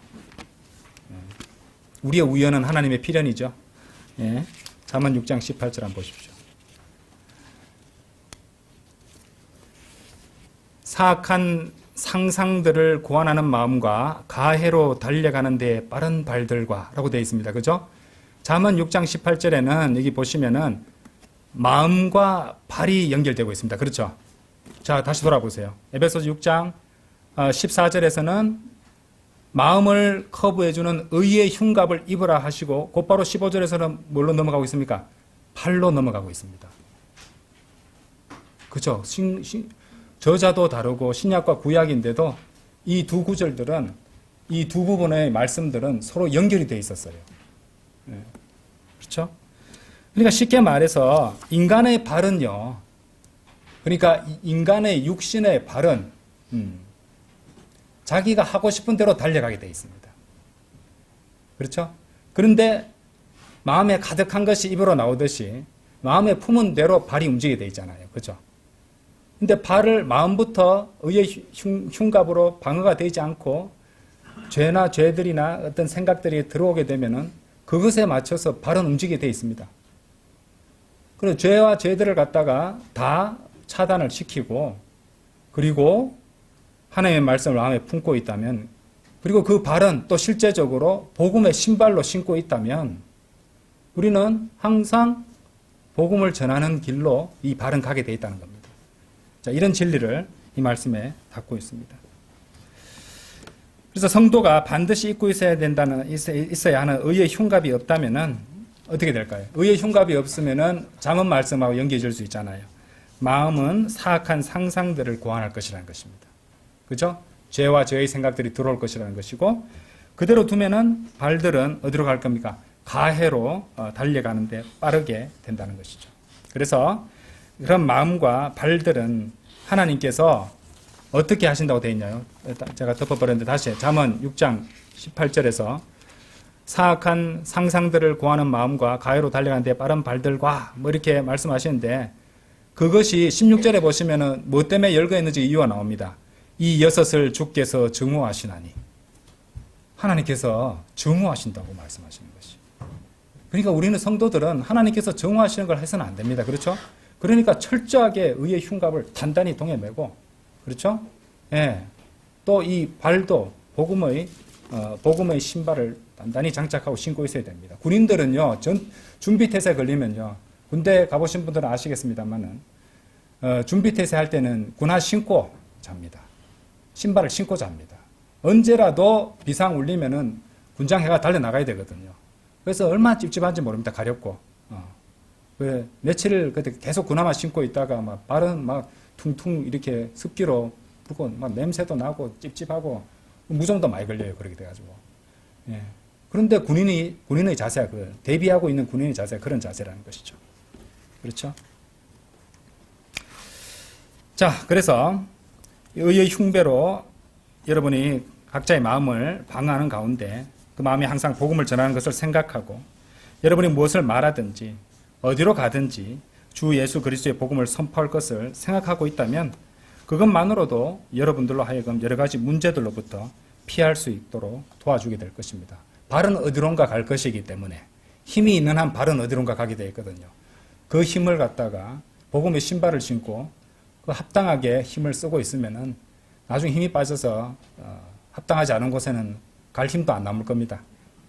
우리의 우연은 하나님의 필연이죠. 잠언 6장 18절 한번 보십시오. 사악한 상상들을 고안하는 마음과 가해로 달려가는 데 빠른 발들과 라고 되어 있습니다. 그죠? 잠언 6장 18절에는 여기 보시면은 마음과 발이 연결되고 있습니다. 그렇죠? 자, 다시 돌아보세요. 에베소서 6장 14절에서는 마음을 커브해주는 의의 흉갑을 입으라 하시고 곧바로 15절에서는 뭘로 넘어가고 있습니까? 발로 넘어가고 있습니다. 그렇죠? 저자도 다르고 신약과 구약인데도 이 두 구절들은 이 두 부분의 말씀들은 서로 연결이 되어 있었어요. 그렇죠? 그러니까 쉽게 말해서 인간의 발은요. 그러니까 인간의 육신의 발은 자기가 하고 싶은 대로 달려가게 되어 있습니다. 그렇죠? 그런데 마음에 가득한 것이 입으로 나오듯이 마음에 품은 대로 발이 움직이게 돼 있잖아요. 그죠? 근데 발을 마음부터 의의 흉갑으로 방어가 되지 않고 죄나 죄들이나 어떤 생각들이 들어오게 되면은 그것에 맞춰서 발은 움직이게 돼 있습니다. 그래서 죄와 죄들을 갖다가 다 차단을 시키고 그리고 하나님의 말씀을 마음에 품고 있다면 그리고 그 발은 또 실제적으로 복음의 신발로 신고 있다면 우리는 항상 복음을 전하는 길로 이 발은 가게 돼 있다는 겁니다. 자, 이런 진리를 이 말씀에 담고 있습니다. 그래서 성도가 반드시 입고 있어야 하는 의의 흉갑이 없다면은 어떻게 될까요? 의의 흉갑이 없으면은 잠언 말씀하고 연계해줄 수 있잖아요. 마음은 사악한 상상들을 고안할 것이라는 것입니다. 그죠? 죄와 죄의 생각들이 들어올 것이라는 것이고 그대로 두면은 발들은 어디로 갈 겁니까? 가해로 달려가는데 빠르게 된다는 것이죠. 그래서 그런 마음과 발들은 하나님께서 어떻게 하신다고 되어 있나요? 제가 덮어버렸는데 다시 잠언 6장 18절에서 사악한 상상들을 고하는 마음과 가해로 달려가는데 빠른 발들과 뭐 이렇게 말씀하시는데 그것이 16절에 보시면은 뭐 때문에 열거했는지 이유가 나옵니다. 이 여섯을 주께서 증오하시나니 하나님께서 증오하신다고 말씀하시는 것이. 그러니까 우리는 성도들은 하나님께서 증오하시는 걸 해서는 안 됩니다. 그렇죠? 그러니까 철저하게 의의 흉갑을 단단히 동에 메고 그렇죠? 예. 또 이 발도 복음의 신발을 단단히 장착하고 신고 있어야 됩니다. 군인들은요, 준비태세 걸리면요, 군대 가보신 분들은 아시겠습니다만은, 준비태세 할 때는 군화 신고 잡니다. 신발을 신고 잡니다. 언제라도 비상 울리면은 군장해가 달려나가야 되거든요. 그래서 얼마나 찝찝한지 모릅니다. 가렵고. 며칠을 계속 군화만 신고 있다가 막 발은 막 퉁퉁 이렇게 습기로 불고 막 냄새도 나고 찝찝하고 무좀도 많이 걸려요. 그렇게 돼가지고. 예. 그런데 군인의 자세가 대비하고 있는 군인의 자세가 그런 자세라는 것이죠. 그렇죠? 자, 그래서 의의 흉배로 여러분이 각자의 마음을 방어하는 가운데 그 마음이 항상 복음을 전하는 것을 생각하고 여러분이 무엇을 말하든지 어디로 가든지 주 예수 그리스도의 복음을 선포할 것을 생각하고 있다면 그것만으로도 여러분들로 하여금 여러 가지 문제들로부터 피할 수 있도록 도와주게 될 것입니다. 발은 어디론가 갈 것이기 때문에 힘이 있는 한 발은 어디론가 가게 되어 있거든요. 그 힘을 갖다가 복음의 신발을 신고 그 합당하게 힘을 쓰고 있으면은 나중에 힘이 빠져서 합당하지 않은 곳에는 갈 힘도 안 남을 겁니다.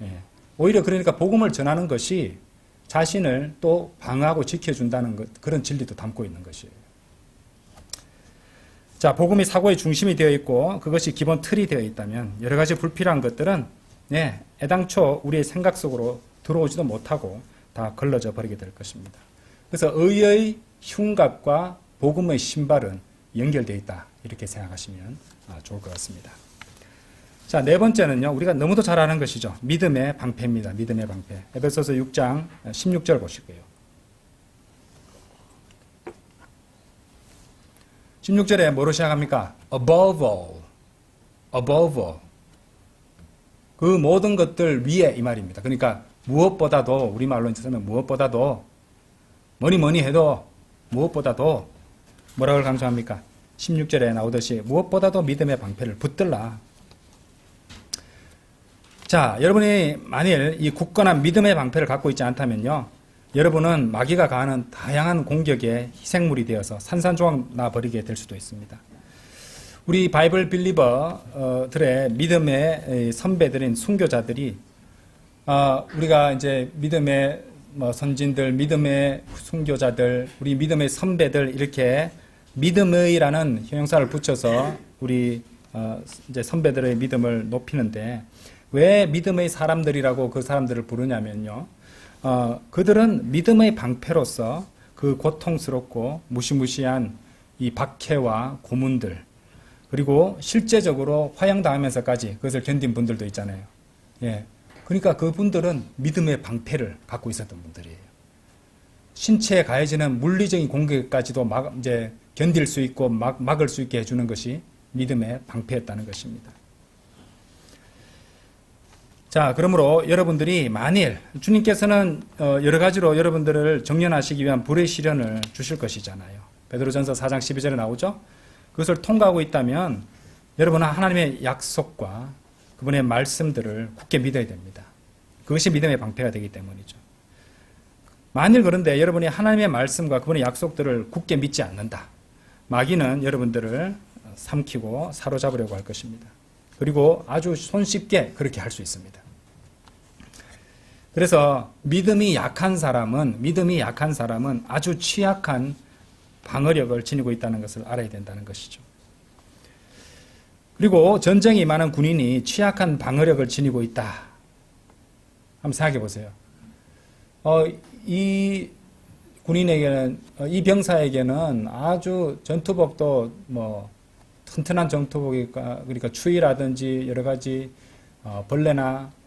예. 오히려 그러니까 복음을 전하는 것이 자신을 또 방어하고 지켜준다는 것, 그런 진리도 담고 있는 것이에요. 자, 복음이 사고의 중심이 되어 있고 그것이 기본 틀이 되어 있다면 여러 가지 불필요한 것들은 애당초 우리의 생각 속으로 들어오지도 못하고 다 걸러져 버리게 될 것입니다. 그래서 의의 흉갑과 복음의 신발은 연결되어 있다. 이렇게 생각하시면 좋을 것 같습니다. 자, 네 번째는요. 우리가 너무도 잘 아는 것이죠. 믿음의 방패입니다. 믿음의 방패. 에베소서 6장 16절 보시고요. 16절에 뭐로 시작합니까? Above all. Above all. 그 모든 것들 위에 이 말입니다. 그러니까 무엇보다도 우리말로 쓰면 무엇보다도 뭐니 해도 무엇보다도 뭐라고 강조합니까? 16절에 나오듯이 무엇보다도 믿음의 방패를 붙들라. 자, 여러분이 만일 이 굳건한 믿음의 방패를 갖고 있지 않다면요, 여러분은 마귀가 가하는 다양한 공격의 희생물이 되어서 산산조각 나버리게 될 수도 있습니다. 우리 바이블 빌리버들의 믿음의 선배들인 순교자들이 우리가 이제 믿음의 선진들, 믿음의 순교자들, 우리 믿음의 선배들 이렇게 믿음의라는 형용사를 붙여서 우리 이제 선배들의 믿음을 높이는데 왜 믿음의 사람들이라고 그 사람들을 부르냐면요. 그들은 믿음의 방패로서 그 고통스럽고 무시무시한 이 박해와 고문들 그리고 실제적으로 화형당하면서까지 그것을 견딘 분들도 있잖아요. 예. 그러니까 그분들은 믿음의 방패를 갖고 있었던 분들이에요. 신체에 가해지는 물리적인 공격까지도 이제 견딜 수 있고 막을 수 있게 해주는 것이 믿음의 방패였다는 것입니다. 자, 그러므로 여러분들이 만일 주님께서는 여러 가지로 여러분들을 정련하시기 위한 불의 시련을 주실 것이잖아요. 베드로전서 4장 12절에 나오죠. 그것을 통과하고 있다면 여러분은 하나님의 약속과 그분의 말씀들을 굳게 믿어야 됩니다. 그것이 믿음의 방패가 되기 때문이죠. 만일 그런데 여러분이 하나님의 말씀과 그분의 약속들을 굳게 믿지 않는다. 마귀는 여러분들을 삼키고 사로잡으려고 할 것입니다. 그리고 아주 손쉽게 그렇게 할 수 있습니다. 그래서 믿음이 약한 사람은 아주 취약한 방어력을 지니고 있다는 것을 알아야 된다는 것이죠. 그리고 전쟁이 많은 군인이 취약한 방어력을 지니고 있다. 한번 생각해 보세요. 이 군인에게는, 이 병사에게는 아주 전투복도 튼튼한 전투복이니까, 그러니까 추위라든지 여러 가지 벌레나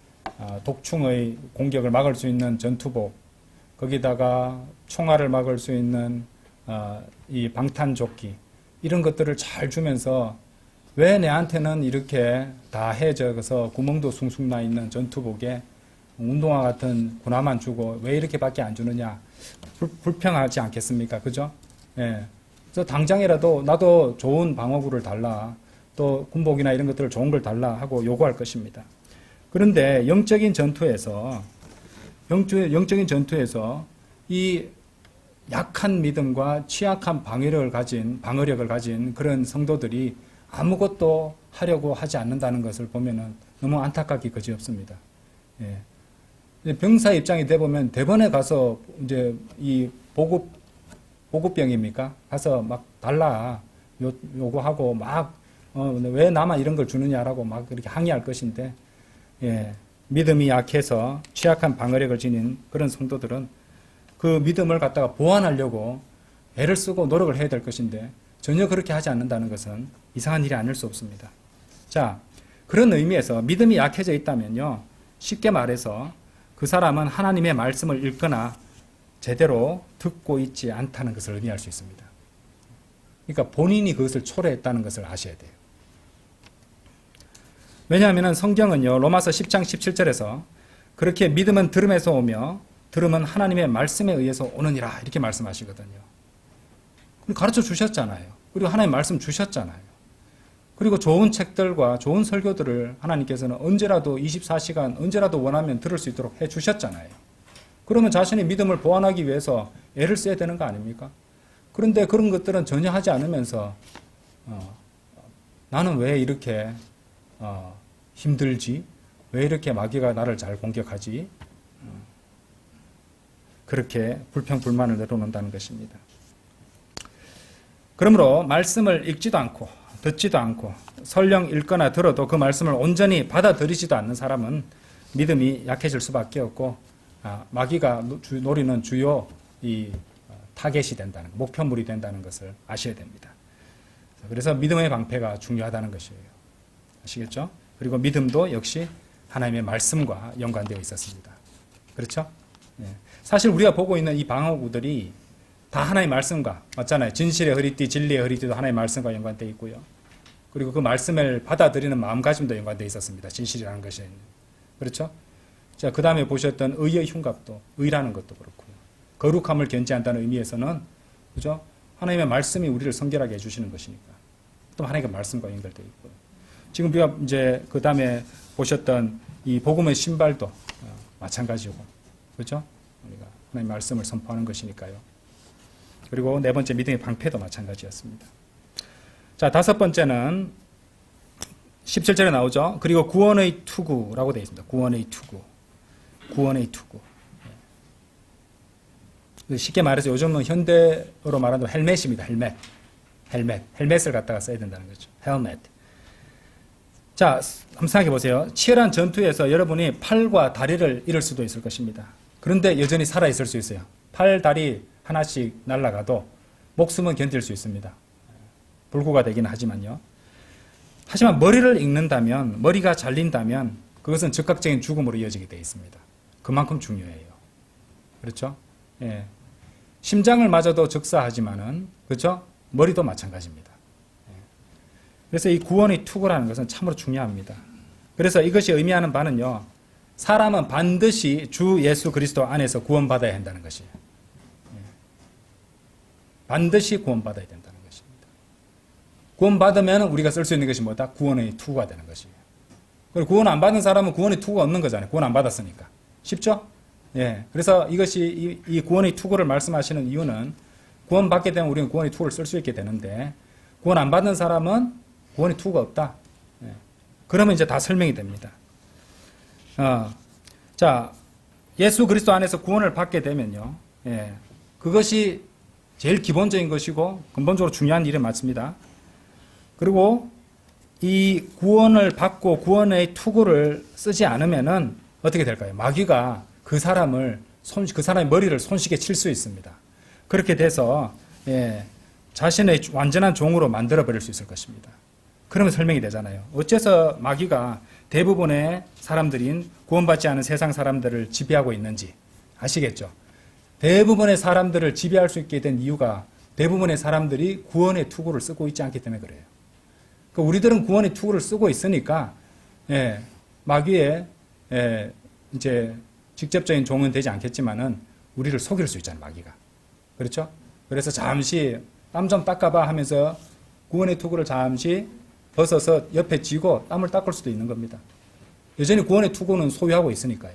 독충의 공격을 막을 수 있는 전투복, 거기다가 총알을 막을 수 있는 이 방탄조끼, 이런 것들을 잘 주면서 왜 내한테는 이렇게 다 해져서 구멍도 숭숭 나 있는 전투복에 운동화 같은 군화만 주고 왜 이렇게밖에 안 주느냐, 불평하지 않겠습니까? 그죠? 예. 그래서 당장이라도 나도 좋은 방어구를 달라, 또 군복이나 이런 것들을 좋은 걸 달라 하고 요구할 것입니다. 그런데 영적인 전투에서 이 약한 믿음과 취약한 방어력을 가진 그런 성도들이 아무것도 하려고 하지 않는다는 것을 보면은 너무 안타깝기 그지없습니다. 예. 병사 입장이 돼 보면 대번에 가서 이제 이 보급병입니까? 가서 막 달라 요구하고 막 왜 나만 이런 걸 주느냐라고 막 그렇게 항의할 것인데, 예. 믿음이 약해서 취약한 방어력을 지닌 그런 성도들은 그 믿음을 갖다가 보완하려고 애를 쓰고 노력을 해야 될 것인데 전혀 그렇게 하지 않는다는 것은 이상한 일이 아닐 수 없습니다. 자, 그런 의미에서 믿음이 약해져 있다면요, 쉽게 말해서 그 사람은 하나님의 말씀을 읽거나 제대로 듣고 있지 않다는 것을 의미할 수 있습니다. 그러니까 본인이 그것을 초래했다는 것을 아셔야 돼요. 왜냐하면 성경은요, 로마서 10장 17절에서 그렇게 믿음은 들음에서 오며 들음은 하나님의 말씀에 의해서 오느니라, 이렇게 말씀하시거든요. 가르쳐 주셨잖아요. 그리고 하나님 말씀 주셨잖아요. 그리고 좋은 책들과 좋은 설교들을 하나님께서는 언제라도 24시간 언제라도 원하면 들을 수 있도록 해 주셨잖아요. 그러면 자신의 믿음을 보완하기 위해서 애를 써야 되는 거 아닙니까? 그런데 그런 것들은 전혀 하지 않으면서 나는 왜 이렇게 힘들지? 왜 이렇게 마귀가 나를 잘 공격하지? 그렇게 불평불만을 내려놓는다는 것입니다. 그러므로 말씀을 읽지도 않고 듣지도 않고 설령 읽거나 들어도 그 말씀을 온전히 받아들이지도 않는 사람은 믿음이 약해질 수밖에 없고 마귀가 노리는 주요 이 타겟이 된다는, 목표물이 된다는 것을 아셔야 됩니다. 그래서 믿음의 방패가 중요하다는 것이에요. 아시겠죠? 그리고 믿음도 역시 하나님의 말씀과 연관되어 있었습니다. 그렇죠? 네. 사실 우리가 보고 있는 이 방어구들이 다 하나님의 말씀과, 맞잖아요. 진실의 허리띠, 진리의 허리띠도 하나님의 말씀과 연관되어 있고요. 그리고 그 말씀을 받아들이는 마음가짐도 연관되어 있었습니다. 진실이라는 것이. 그렇죠? 자, 그 다음에 보셨던 의의 흉갑도, 의라는 것도 그렇고요. 거룩함을 견지한다는 의미에서는, 그죠? 하나님의 말씀이 우리를 성결하게 해주시는 것이니까. 또 하나님의 말씀과 연결되어 있고요. 지금 우리가 이제 그 다음에 보셨던 이 복음의 신발도 마찬가지고, 그렇죠? 우리가 하나님의 말씀을 선포하는 것이니까요. 그리고 네 번째 믿음의 방패도 마찬가지였습니다. 자, 다섯 번째는 17절에 나오죠. 그리고 구원의 투구라고 되어 있습니다. 구원의 투구. 쉽게 말해서 요즘은 현대어로 말하는 헬멧입니다. 헬멧을 갖다가 써야 된다는 거죠. 헬멧. 자, 한번 생각해 보세요. 치열한 전투에서 여러분이 팔과 다리를 잃을 수도 있을 것입니다. 그런데 여전히 살아 있을 수 있어요. 팔, 다리 하나씩 날아가도 목숨은 견딜 수 있습니다. 불구가 되기는 하지만요. 하지만 머리를 잃는다면, 머리가 잘린다면 그것은 즉각적인 죽음으로 이어지게 되어 있습니다. 그만큼 중요해요. 그렇죠? 예. 심장을 맞아도 즉사하지만은, 그렇죠? 머리도 마찬가지입니다. 예. 그래서 이 구원의 투구라는 것은 참으로 중요합니다. 그래서 이것이 의미하는 바는요, 사람은 반드시 주 예수 그리스도 안에서 구원받아야 한다는 것이에요. 반드시 구원받아야 된다는 것입니다. 구원받으면 우리가 쓸 수 있는 것이 뭐다? 구원의 투구가 되는 것이에요. 그리고 구원 안 받은 사람은 구원의 투구가 없는 거잖아요. 구원 안 받았으니까. 쉽죠? 예. 그래서 이것이 이 구원의 투구를 말씀하시는 이유는 구원받게 되면 우리는 구원의 투구를 쓸 수 있게 되는데 구원 안 받는 사람은 구원의 투구가 없다. 예. 그러면 이제 다 설명이 됩니다. 자, 예수 그리스도 안에서 구원을 받게 되면요. 예. 그것이 제일 기본적인 것이고 근본적으로 중요한 일이 맞습니다. 그리고 이 구원을 받고 구원의 투구를 쓰지 않으면은 어떻게 될까요? 마귀가 그 사람의 머리를 손쉽게 칠 수 있습니다. 그렇게 돼서 자신의 완전한 종으로 만들어 버릴 수 있을 것입니다. 그러면 설명이 되잖아요. 어째서 마귀가 대부분의 사람들인 구원받지 않은 세상 사람들을 지배하고 있는지 아시겠죠? 대부분의 사람들을 지배할 수 있게 된 이유가 대부분의 사람들이 구원의 투구를 쓰고 있지 않기 때문에 그래요. 그러니까 우리들은 구원의 투구를 쓰고 있으니까 마귀의 이제 직접적인 종은 되지 않겠지만은 우리를 속일 수 있잖아요, 마귀가. 그렇죠? 그래서 잠시 땀 좀 닦아봐 하면서 구원의 투구를 잠시 벗어서 옆에 쥐고 땀을 닦을 수도 있는 겁니다. 여전히 구원의 투구는 소유하고 있으니까요.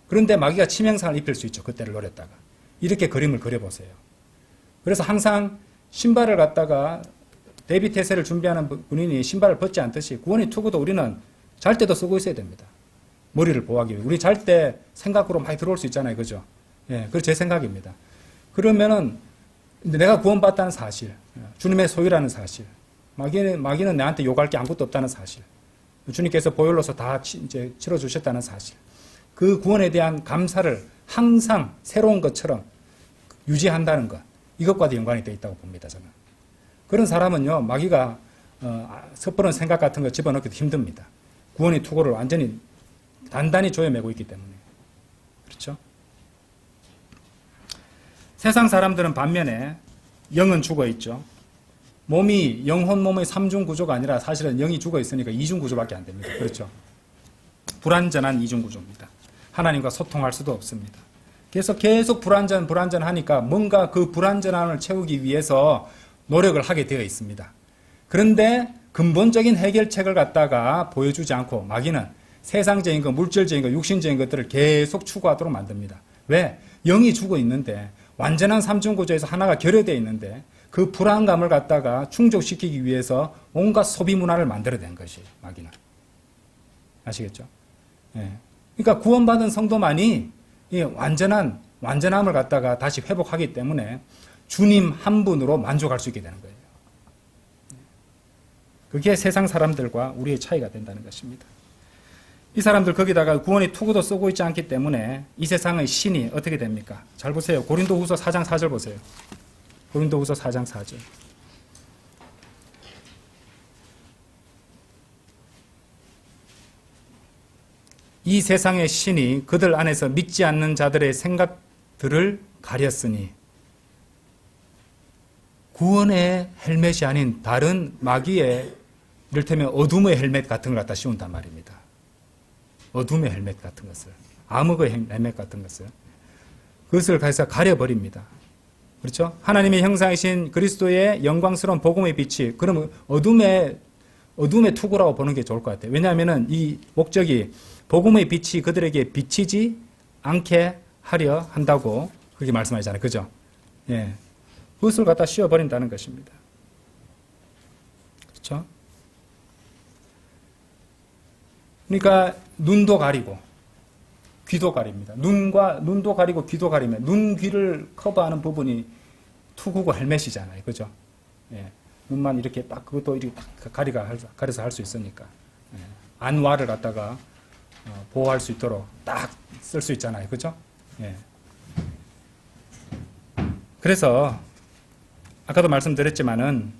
그런데 마귀가 치명상을 입힐 수 있죠. 그때를 노렸다가. 이렇게 그림을 그려보세요. 그래서 항상 신발을 갖다가 대비 태세를 준비하는 군인이 신발을 벗지 않듯이 구원의 투구도 우리는 잘 때도 쓰고 있어야 됩니다. 머리를 보호하기 위해. 우리 잘 때 생각으로 많이 들어올 수 있잖아요. 그죠? 예, 그게 제 생각입니다. 그러면은 내가 구원받다는 사실, 주님의 소유라는 사실, 마귀는 내한테 요구할 게 아무것도 없다는 사실, 주님께서 보혈로서 다 이제 치러주셨다는 사실, 그 구원에 대한 감사를 항상 새로운 것처럼 유지한다는 것, 이것과도 연관이 되어 있다고 봅니다. 저는. 그런 사람은요, 마귀가 섣부른 생각 같은 거 집어넣기도 힘듭니다. 구원의 투구를 완전히 단단히 조여매고 있기 때문에. 그렇죠? 세상 사람들은 반면에 영은 죽어 있죠. 몸이 영혼 몸의 삼중 구조가 아니라 사실은 영이 죽어 있으니까 이중 구조밖에 안 됩니다. 그렇죠? 불완전한 이중 구조입니다. 하나님과 소통할 수도 없습니다. 그래서 계속 불완전하니까 뭔가 그 불완전함을 채우기 위해서 노력을 하게 되어 있습니다. 그런데 근본적인 해결책을 갖다가 보여주지 않고 마귀는 세상적인 것, 물질적인 것, 육신적인 것들을 계속 추구하도록 만듭니다. 왜? 영이 죽어 있는데 완전한 삼중구조에서 하나가 결여되어 있는데 그 불안감을 갖다가 충족시키기 위해서 온갖 소비 문화를 만들어낸 것이에요. 마귀는. 아시겠죠? 예. 그러니까 구원받은 성도만이 이 완전함을 갖다가 다시 회복하기 때문에 주님 한 분으로 만족할 수 있게 되는 거예요. 그게 세상 사람들과 우리의 차이가 된다는 것입니다. 이 사람들 거기다가 구원의 투구도 쓰고 있지 않기 때문에 이 세상의 신이 어떻게 됩니까? 잘 보세요. 고린도후서 4장 4절 보세요. 고린도후서 4장 4절. 이 세상의 신이 그들 안에서 믿지 않는 자들의 생각들을 가렸으니 구원의 헬멧이 아닌 다른 마귀의 이를테면 어둠의 헬멧 같은 걸 갖다 씌운단 말입니다. 어둠의 헬멧 같은 것을, 암흑의 헬멧 같은 것을, 그것을 가려버립니다. 그렇죠? 하나님의 형상이신 그리스도의 영광스러운 복음의 빛이, 그러면 어둠의 투구라고 보는 게 좋을 것 같아요. 왜냐하면 이 목적이 복음의 빛이 그들에게 비치지 않게 하려 한다고 그렇게 말씀하시잖아요. 그죠? 예. 그것을 갖다 씌워버린다는 것입니다. 그렇죠? 그러니까 눈도 가리고 귀도 가립니다. 눈도 가리고 귀도 가리면 눈, 귀를 커버하는 부분이 투구고 헬멧이잖아요. 그죠? 예. 눈만 이렇게 딱 그것도 이렇게 딱 가려서 할 수 있으니까. 예. 안와를 갖다가 보호할 수 있도록 딱 쓸 수 있잖아요. 그죠? 예. 그래서 아까도 말씀드렸지만은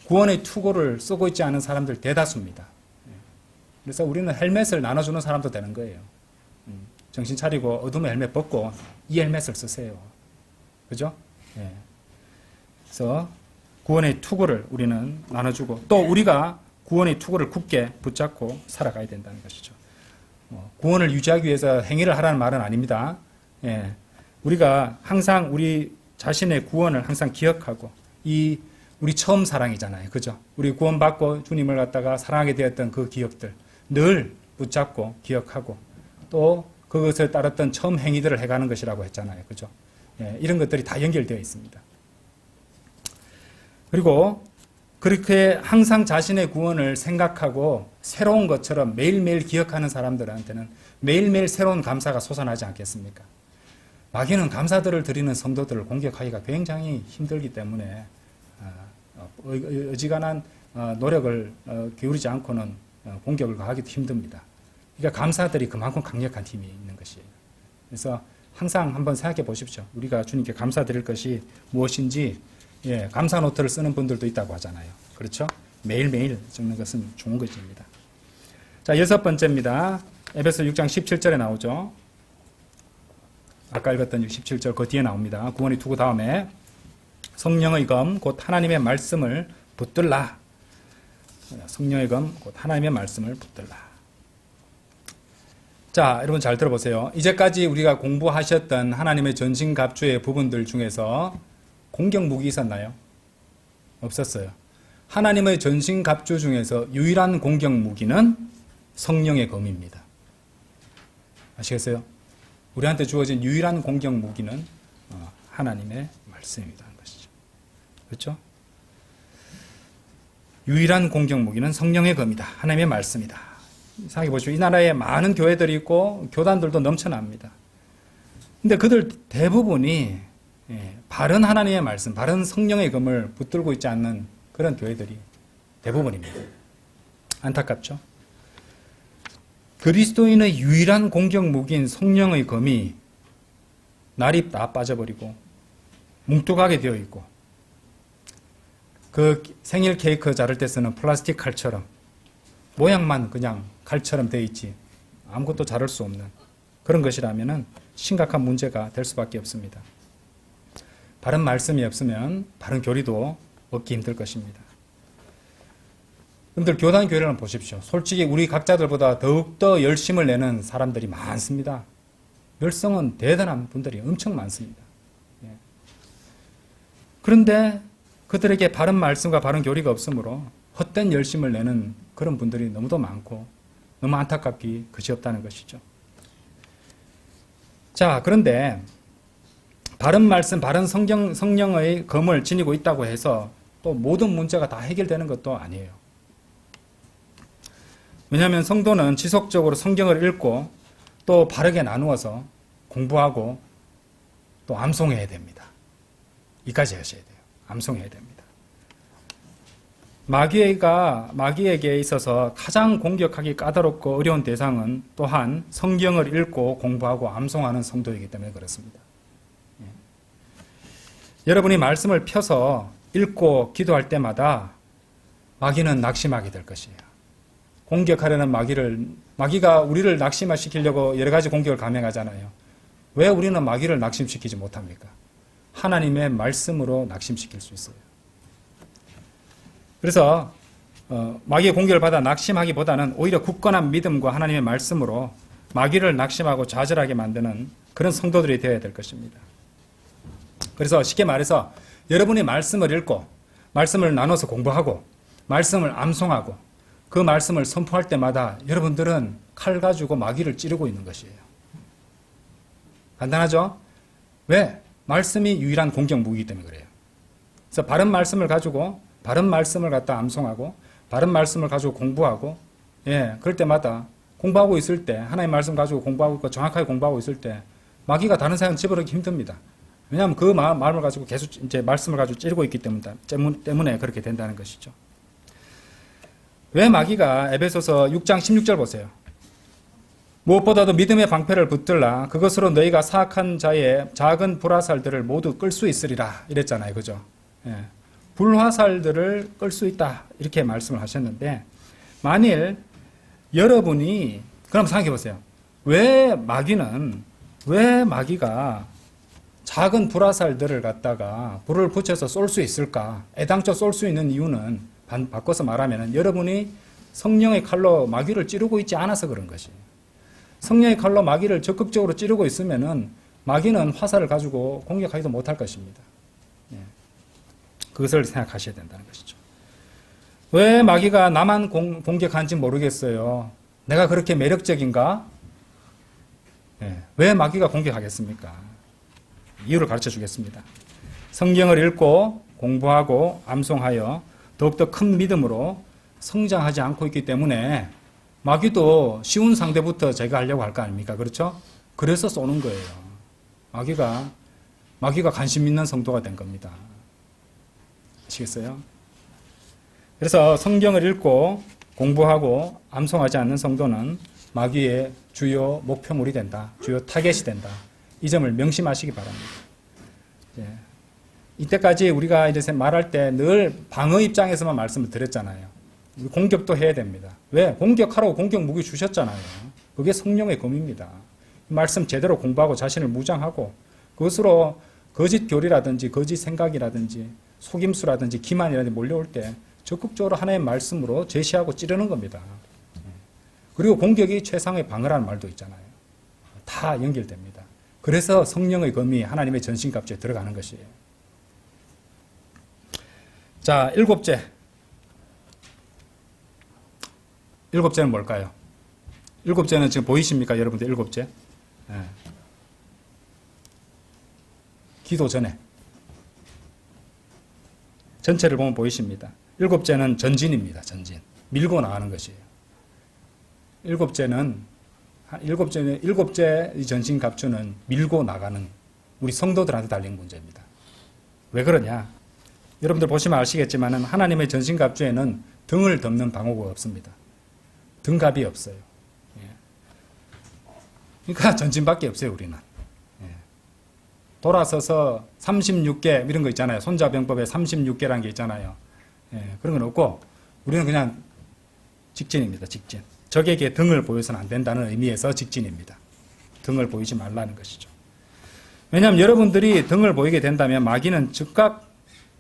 구원의 투구를 쓰고 있지 않은 사람들 대다수입니다. 그래서 우리는 헬멧을 나눠주는 사람도 되는 거예요. 정신 차리고 어둠의 헬멧 벗고 이 헬멧을 쓰세요. 그죠? 예. 그래서 구원의 투구를 우리는 나눠주고 또 우리가 구원의 투구를 굳게 붙잡고 살아가야 된다는 것이죠. 구원을 유지하기 위해서 행위를 하라는 말은 아닙니다. 예. 우리가 항상 우리 자신의 구원을 항상 기억하고 우리 처음 사랑이잖아요. 그죠? 우리 구원받고 주님을 갖다가 사랑하게 되었던 그 기억들 늘 붙잡고 기억하고 또 그것을 따랐던 처음 행위들을 해가는 것이라고 했잖아요. 그죠? 예, 이런 것들이 다 연결되어 있습니다. 그리고 그렇게 항상 자신의 구원을 생각하고 새로운 것처럼 매일매일 기억하는 사람들한테는 매일매일 새로운 감사가 솟아나지 않겠습니까? 마귀는 감사들을 드리는 성도들을 공격하기가 굉장히 힘들기 때문에 어지간한 노력을 기울이지 않고는 공격을 가하기도 힘듭니다. 그러니까 감사들이 그만큼 강력한 힘이 있는 것이에요. 그래서 항상 한번 생각해 보십시오. 우리가 주님께 감사드릴 것이 무엇인지 감사 노트를 쓰는 분들도 있다고 하잖아요. 그렇죠? 매일매일 적는 것은 좋은 것입니다. 자, 6번째입니다. 에베소 6장 17절에 나오죠. 아까 읽었던 17절 그 뒤에 나옵니다. 구원의 투구 다음에 성령의 검 곧 하나님의 말씀을 붙들라. 성령의 검 곧 하나님의 말씀을 붙들라. 자, 여러분 잘 들어보세요. 이제까지 우리가 공부하셨던 하나님의 전신갑주의 부분들 중에서 공격 무기 있었나요? 없었어요. 하나님의 전신갑주 중에서 유일한 공격 무기는 성령의 검입니다. 아시겠어요? 우리한테 주어진 유일한 공격 무기는 하나님의 말씀이라는 것이죠. 그렇죠? 유일한 공격 무기는 성령의 검이다. 하나님의 말씀이다. 생각해 보시죠. 이 나라에 많은 교회들이 있고 교단들도 넘쳐납니다. 근데 그들 대부분이 바른 하나님의 말씀, 바른 성령의 검을 붙들고 있지 않는 그런 교회들이 대부분입니다. 안타깝죠? 그리스도인의 유일한 공격 무기인 성령의 검이 날이 다 빠져버리고 뭉툭하게 되어 있고 그 생일 케이크 자를 때 쓰는 플라스틱 칼처럼 모양만 그냥 칼처럼 되어 있지 아무것도 자를 수 없는 그런 것이라면 심각한 문제가 될 수밖에 없습니다. 바른 말씀이 없으면 바른 교리도 얻기 힘들 것입니다. 여러분들 교단 교회를 한번 보십시오. 솔직히 우리 각자들보다 더욱더 열심을 내는 사람들이 많습니다. 열성은 대단한 분들이 엄청 많습니다. 그런데 그들에게 바른 말씀과 바른 교리가 없으므로 헛된 열심을 내는 그런 분들이 너무도 많고 너무 안타깝기 그지없다는 것이죠. 자, 그런데 바른 말씀, 바른 성령의 검을 지니고 있다고 해서 또 모든 문제가 다 해결되는 것도 아니에요. 왜냐하면 성도는 지속적으로 성경을 읽고 또 바르게 나누어서 공부하고 또 암송해야 됩니다. 이까지 하셔야 돼요. 암송해야 됩니다. 마귀에게 있어서 가장 공격하기 까다롭고 어려운 대상은 또한 성경을 읽고 공부하고 암송하는 성도이기 때문에 그렇습니다. 여러분이 말씀을 펴서 읽고 기도할 때마다 마귀는 낙심하게 될 것이에요. 공격하려는 마귀가 우리를 낙심시키려고 여러 가지 공격을 감행하잖아요. 왜 우리는 마귀를 낙심시키지 못합니까? 하나님의 말씀으로 낙심시킬 수 있어요. 그래서 마귀의 공격을 받아 낙심하기보다는 오히려 굳건한 믿음과 하나님의 말씀으로 마귀를 낙심하고 좌절하게 만드는 그런 성도들이 되어야 될 것입니다. 그래서 쉽게 말해서 여러분이 말씀을 읽고 말씀을 나눠서 공부하고 말씀을 암송하고 그 말씀을 선포할 때마다 여러분들은 칼 가지고 마귀를 찌르고 있는 것이에요. 간단하죠? 왜? 말씀이 유일한 공격 무기이기 때문에 그래요. 그래서 바른 말씀을 가지고 바른 말씀을 갖다 암송하고 바른 말씀을 가지고 공부하고 그럴 때마다 공부하고 있을 때 하나님의 말씀 가지고 공부하고 있고 정확하게 공부하고 있을 때 마귀가 다른 사람 집어넣기 힘듭니다. 왜냐하면 그 마음을 가지고 계속 이제 말씀을 가지고 찌르고 있기 때문에 그렇게 된다는 것이죠. 왜 마귀가 에베소서 6장 16절 보세요. 무엇보다도 믿음의 방패를 붙들라. 그것으로 너희가 사악한 자의 작은 불화살들을 모두 끌 수 있으리라. 이랬잖아요. 그죠? 불화살들을 끌 수 있다. 이렇게 말씀을 하셨는데 만일 여러분이 그럼 생각해 보세요. 왜 마귀가 작은 불화살들을 갖다가 불을 붙여서 쏠 수 있을까? 애당초 쏠 수 있는 이유는 바꿔서 말하면 여러분이 성령의 칼로 마귀를 찌르고 있지 않아서 그런 것이에요. 성령의 칼로 마귀를 적극적으로 찌르고 있으면은 마귀는 화살을 가지고 공격하지도 못할 것입니다. 예. 그것을 생각하셔야 된다는 것이죠. 왜 마귀가 나만 공격하는지 모르겠어요. 내가 그렇게 매력적인가? 예. 왜 마귀가 공격하겠습니까? 이유를 가르쳐 주겠습니다. 성경을 읽고 공부하고 암송하여 더욱더 큰 믿음으로 성장하지 않고 있기 때문에 마귀도 쉬운 상대부터 제거하려고 할 거 아닙니까? 그렇죠? 그래서 쏘는 거예요. 마귀가 관심 있는 성도가 된 겁니다. 아시겠어요? 그래서 성경을 읽고 공부하고 암송하지 않는 성도는 마귀의 주요 목표물이 된다. 주요 타겟이 된다. 이 점을 명심하시기 바랍니다. 예. 이때까지 우리가 이제 말할 때 늘 방어 입장에서만 말씀을 드렸잖아요. 공격도 해야 됩니다. 왜? 공격하라고 공격 무기 주셨잖아요. 그게 성령의 검입니다. 말씀 제대로 공부하고 자신을 무장하고 그것으로 거짓 교리라든지 거짓 생각이라든지 속임수라든지 기만이라든지 몰려올 때 적극적으로 하나님의 말씀으로 제시하고 찌르는 겁니다. 그리고 공격이 최상의 방어라는 말도 있잖아요. 다 연결됩니다. 그래서 성령의 검이 하나님의 전신갑주에 들어가는 것이에요. 자, 일곱째는 뭘까요? 일곱째는 지금 보이십니까, 여러분들? 일곱째. 예. 기도 전에. 전체를 보면 보이십니다. 일곱째는 전진입니다. 전진. 밀고 나가는 것이에요. 일곱째 전신 갑주는 밀고 나가는 우리 성도들한테 달린 문제입니다. 왜 그러냐? 여러분들 보시면 아시겠지만 하나님의 전신 갑주에는 등을 덮는 방어구가 없습니다. 등갑이 없어요. 그러니까 전진밖에 없어요, 우리는. 돌아서서 36개 이런 거 있잖아요. 손자병법에 36개라는 게 있잖아요. 그런 건 없고 우리는 그냥 직진입니다. 직진. 적에게 등을 보여서는 안 된다는 의미에서 직진입니다. 등을 보이지 말라는 것이죠. 왜냐하면 여러분들이 등을 보이게 된다면 마귀는 즉각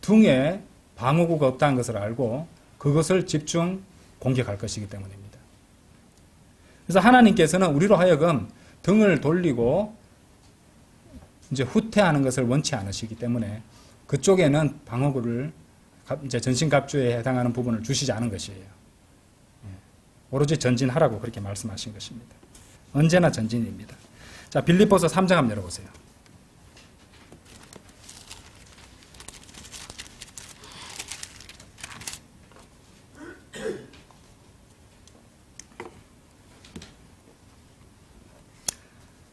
등에 방어구가 없다는 것을 알고 그것을 집중 공격할 것이기 때문입니다. 그래서 하나님께서는 우리로 하여금 등을 돌리고 이제 후퇴하는 것을 원치 않으시기 때문에 그쪽에는 방어구를 이제 전신갑주에 해당하는 부분을 주시지 않은 것이에요. 오로지 전진하라고 그렇게 말씀하신 것입니다. 언제나 전진입니다. 자, 빌립보서 3장 한번 열어보세요.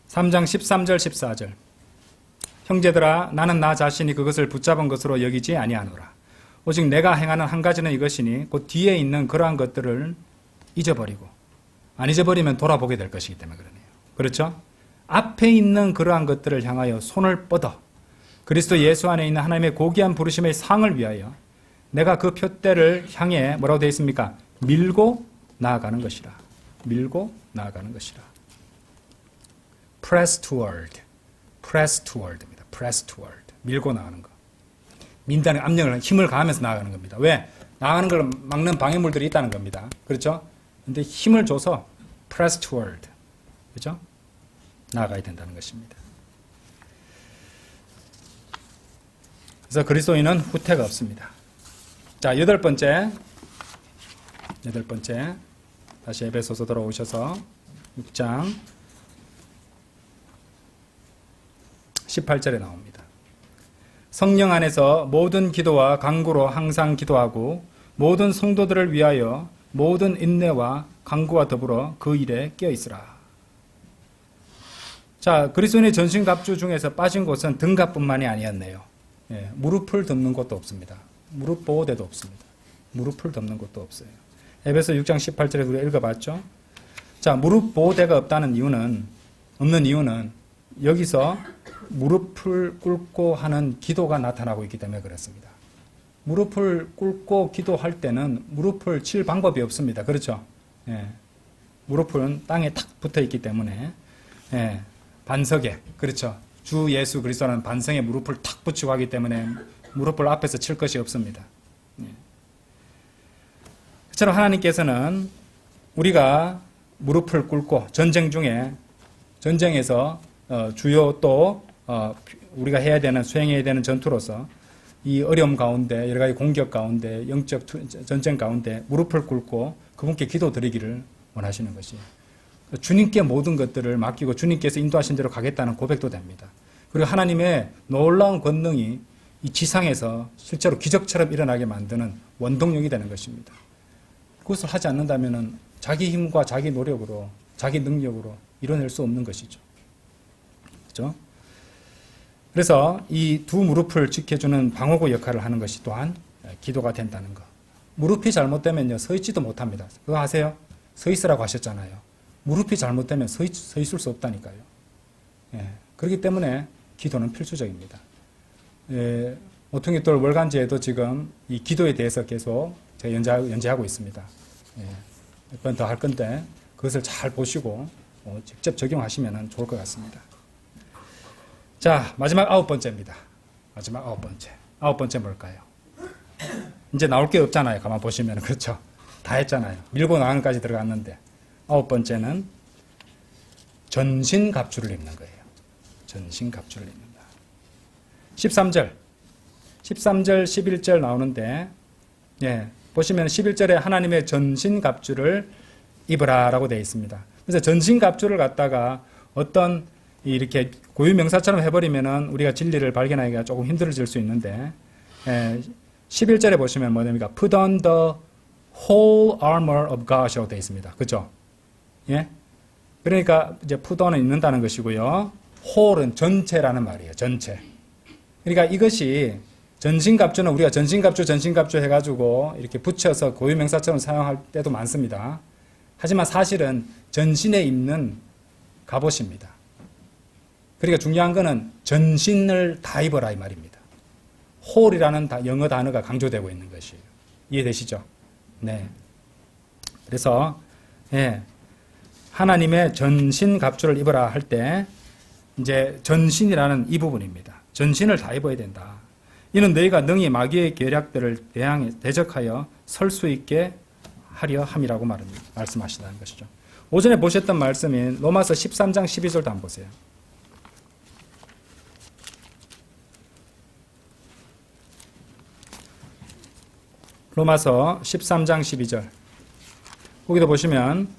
(3장) 13절 14절 형제들아 나는 나 자신이 그것을 붙잡은 것으로 여기지 아니하노라. 오직 내가 행하는 한 가지는 이것이니 곧 뒤에 있는 그러한 것들을 잊어버리고 안 잊어버리면 돌아보게 될 것이기 때문에 그러네요. 그렇죠? 앞에 있는 그러한 것들을 향하여 손을 뻗어 그리스도 예수 안에 있는 하나님의 고귀한 부르심의 상을 위하여 내가 그 표대를 향해 뭐라고 되어 있습니까? 밀고 나아가는 것이라. 밀고 나아가는 것이라. press toward입니다. press toward. 밀고 나가는 거. 민다는 압력을, 힘을 가하면서 나아가는 겁니다. 왜? 나가는 걸 막는 방해물들이 있다는 겁니다. 그렇죠? 근데 힘을 줘서 press toward. 그렇죠? 나아가야 된다는 것입니다. 그래서 그리스도인은 후퇴가 없습니다. 자, 여덟 번째. 다시 에베소서 돌아오셔서 6장 18절에 나옵니다. 성령 안에서 모든 기도와 간구로 항상 기도하고 모든 성도들을 위하여 모든 인내와 간구와 더불어 그 일에 끼어있으라. 자, 그리스도인의 전신갑주 중에서 빠진 곳은 등갑뿐만이 아니었네요. 무릎을 덮는 것도 없습니다. 무릎 보호대도 없습니다. 무릎을 덮는 것도 없어요. 에베소 6장 18절에 우리가 읽어봤죠? 자, 무릎 보호대가 없는 이유는 여기서 무릎을 꿇고 하는 기도가 나타나고 있기 때문에 그렇습니다. 무릎을 꿇고 기도할 때는 무릎을 칠 방법이 없습니다. 그렇죠? 무릎은 땅에 탁 붙어 있기 때문에 반석에, 그렇죠? 주 예수 그리스도는 반성에 무릎을 탁 붙이고 하기 때문에 무릎을 앞에서 칠 것이 없습니다. 그처럼 하나님께서는 우리가 무릎을 꿇고 전쟁에서 주요 또 우리가 해야 되는 수행해야 되는 전투로서 이 어려움 가운데 여러 가지 공격 가운데 영적 전쟁 가운데 무릎을 꿇고 그분께 기도드리기를 원하시는 것이에요. 주님께 모든 것들을 맡기고 주님께서 인도하신 대로 가겠다는 고백도 됩니다. 그리고 하나님의 놀라운 권능이 이 지상에서 실제로 기적처럼 일어나게 만드는 원동력이 되는 것입니다. 그것을 하지 않는다면 자기 힘과 자기 노력으로 자기 능력으로 이뤄낼 수 없는 것이죠. 그렇죠? 그래서 이 두 무릎을 지켜주는 방어구 역할을 하는 것이 또한 기도가 된다는 것. 무릎이 잘못되면요 서 있지도 못합니다. 그거 아세요? 서 있으라고 하셨잖아요. 무릎이 잘못되면 서 있을 수 없다니까요. 예, 그렇기 때문에 기도는 필수적입니다. 오퉁이돌 월간지에도 지금 이 기도에 대해서 계속 제가 연재하고 있습니다. 몇 번 더 할 건데 그것을 잘 보시고 직접 적용하시면 좋을 것 같습니다. 자, 마지막 9번째입니다. 마지막 9번째. 9번째 뭘까요? 이제 나올 게 없잖아요. 가만 보시면. 그렇죠? 다 했잖아요. 밀고 나가는 까지 들어갔는데 9번째는 전신갑주를 입는 거예요. 전신갑주를 입는다. 13절, 11절 나오는데 보시면 11절에 하나님의 전신갑주를 입으라라고 되어 있습니다. 그래서 전신갑주를 갖다가 어떤 이렇게 고유명사처럼 해버리면은 우리가 진리를 발견하기가 조금 힘들어질 수 있는데 11절에 보시면 뭐냐니까 Put on the whole armor of God이라고 되어 있습니다. 그렇죠? 예? 그러니까 이제 put on은 입는다는 것이고요. whole은 전체라는 말이에요. 전체. 그러니까 이것이 전신갑주는 우리가 전신갑주 해가지고 이렇게 붙여서 고유명사처럼 사용할 때도 많습니다. 하지만 사실은 전신에 입는 갑옷입니다. 그러니까 중요한 거는 전신을 다 입어라 이 말입니다. whole이라는 영어 단어가 강조되고 있는 것이에요. 이해되시죠? 네. 그래서 하나님의 전신갑주를 입어라 할 때 이제 전신이라는 이 부분입니다. 전신을 다 입어야 된다. 이는 너희가 능히 마귀의 계략들을 대적하여 설 수 있게 하려 함이라고 말씀하시다는 것이죠. 오전에 보셨던 말씀인 로마서 13장 12절도 한번 보세요. 로마서 13장 12절. 거기도 보시면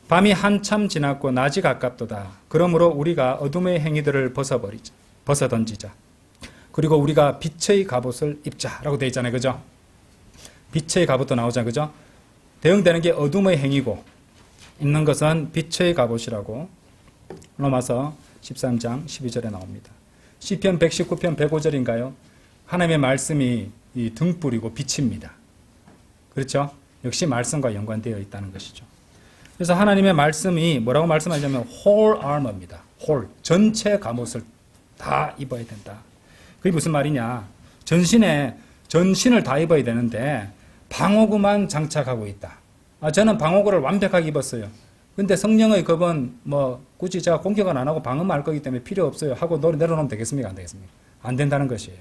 밤이 한참 지났고 낮이 가깝도다. 그러므로 우리가 어둠의 행위들을 벗어던지자. 그리고 우리가 빛의 갑옷을 입자라고 되어 있잖아요. 그죠? 빛의 갑옷도 나오잖아요. 그죠? 대응되는 게 어둠의 행위고 입는 것은 빛의 갑옷이라고 로마서 13장 12절에 나옵니다. 시편 119편 105절인가요? 하나님의 말씀이 이 등불이고 빛입니다. 그렇죠? 역시 말씀과 연관되어 있다는 것이죠. 그래서 하나님의 말씀이 뭐라고 말씀하냐면 whole armor입니다. whole, 전체 갑옷을 다 입어야 된다. 그게 무슨 말이냐? 전신을 다 입어야 되는데 방어구만 장착하고 있다. 저는 방어구를 완벽하게 입었어요. 근데 성령의 검은 굳이 제가 공격은 안 하고 방어만 할 거기 때문에 필요 없어요 하고 내려놓으면 되겠습니까? 안 되겠습니까? 안 된다는 것이에요.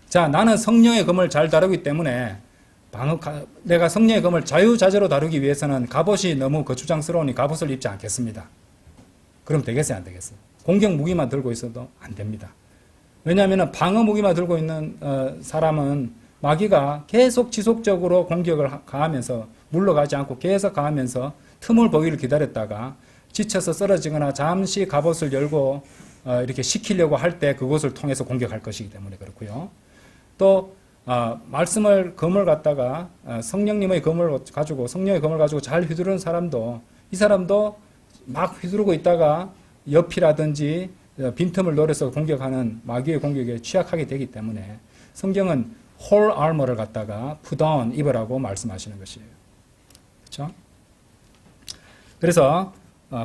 자, 나는 성령의 검을 잘 다루기 때문에 내가 성령의 검을 자유자재로 다루기 위해서는 갑옷이 너무 거추장스러우니 갑옷을 입지 않겠습니다. 그럼 되겠어요? 안 되겠어요? 공격 무기만 들고 있어도 안 됩니다. 왜냐하면 방어 무기만 들고 있는 사람은 마귀가 계속 지속적으로 공격을 가하면서 물러가지 않고 계속 가하면서 틈을 보기를 기다렸다가 지쳐서 쓰러지거나 잠시 갑옷을 열고 이렇게 식히려고 할 때 그것을 통해서 공격할 것이기 때문에 그렇고요. 또 검을 갖다가 성령의 검을 가지고 잘 휘두르는 사람도 이 사람도 막 휘두르고 있다가 옆이라든지 빈틈을 노려서 공격하는 마귀의 공격에 취약하게 되기 때문에 성경은 whole armor를 갖다가 put on 입으라고 말씀하시는 것이에요. 그렇죠? 그래서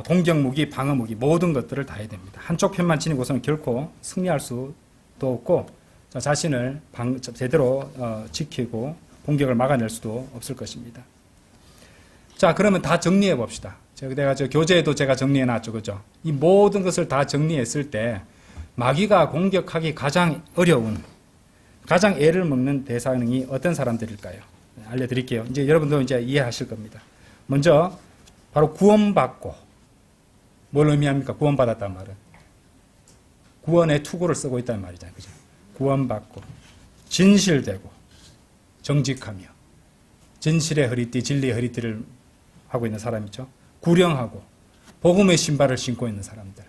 공격 무기, 방어 무기 모든 것들을 다 해야 됩니다. 한쪽 편만 지니고서는 결코 승리할 수도 없고 자신을 제대로 지키고 공격을 막아낼 수도 없을 것입니다. 자, 그러면 다 정리해 봅시다. 내가 교재에도 제가 정리해 놨죠. 그죠? 이 모든 것을 다 정리했을 때 마귀가 공격하기 가장 어려운, 가장 애를 먹는 대상이 어떤 사람들일까요? 알려드릴게요. 이제 여러분도 이제 이해하실 겁니다. 먼저 바로 구원받고, 뭘 의미합니까? 구원받았단 말은. 구원의 투구를 쓰고 있다는 말이잖아요. 그죠? 구원받고, 진실되고, 정직하며, 진실의 허리띠, 진리의 허리띠를 하고 있는 사람이죠. 구령하고, 복음의 신발을 신고 있는 사람들.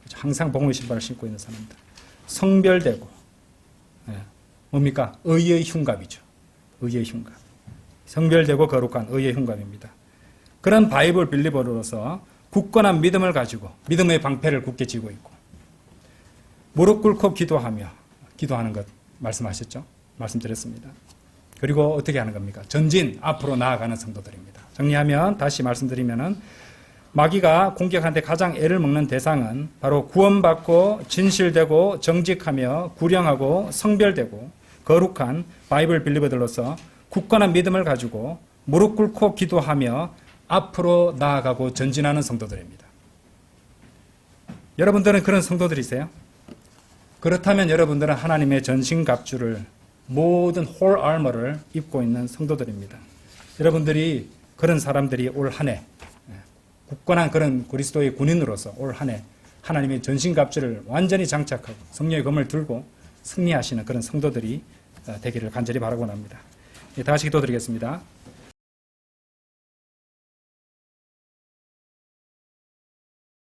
그죠? 항상 복음의 신발을 신고 있는 사람들. 성별되고, 뭡니까? 의의 흉갑이죠. 의의 흉갑. 성별되고 거룩한 의의 흉갑입니다. 그런 바이블 빌리버로서 굳건한 믿음을 가지고 믿음의 방패를 굳게 쥐고 있고 무릎 꿇고 기도하는 것 말씀하셨죠? 말씀드렸습니다. 그리고 어떻게 하는 겁니까? 전진, 앞으로 나아가는 성도들입니다. 정리하면, 다시 말씀드리면은 마귀가 공격하는데 가장 애를 먹는 대상은 바로 구원받고 진실되고 정직하며 구령하고 성별되고 거룩한 바이블 빌리버들로서 굳건한 믿음을 가지고 무릎 꿇고 기도하며 앞으로 나아가고 전진하는 성도들입니다. 여러분들은 그런 성도들이세요? 그렇다면 여러분들은 하나님의 전신갑주를 모든 홀 아머를 입고 있는 성도들입니다. 여러분들이 그런 사람들이 올 한 해 굳건한 그런 그리스도의 군인으로서 올 한 해 하나님의 전신갑주를 완전히 장착하고 성령의 검을 들고 승리하시는 그런 성도들이 되기를 간절히 바라고 합니다. 다 같이 기도드리겠습니다.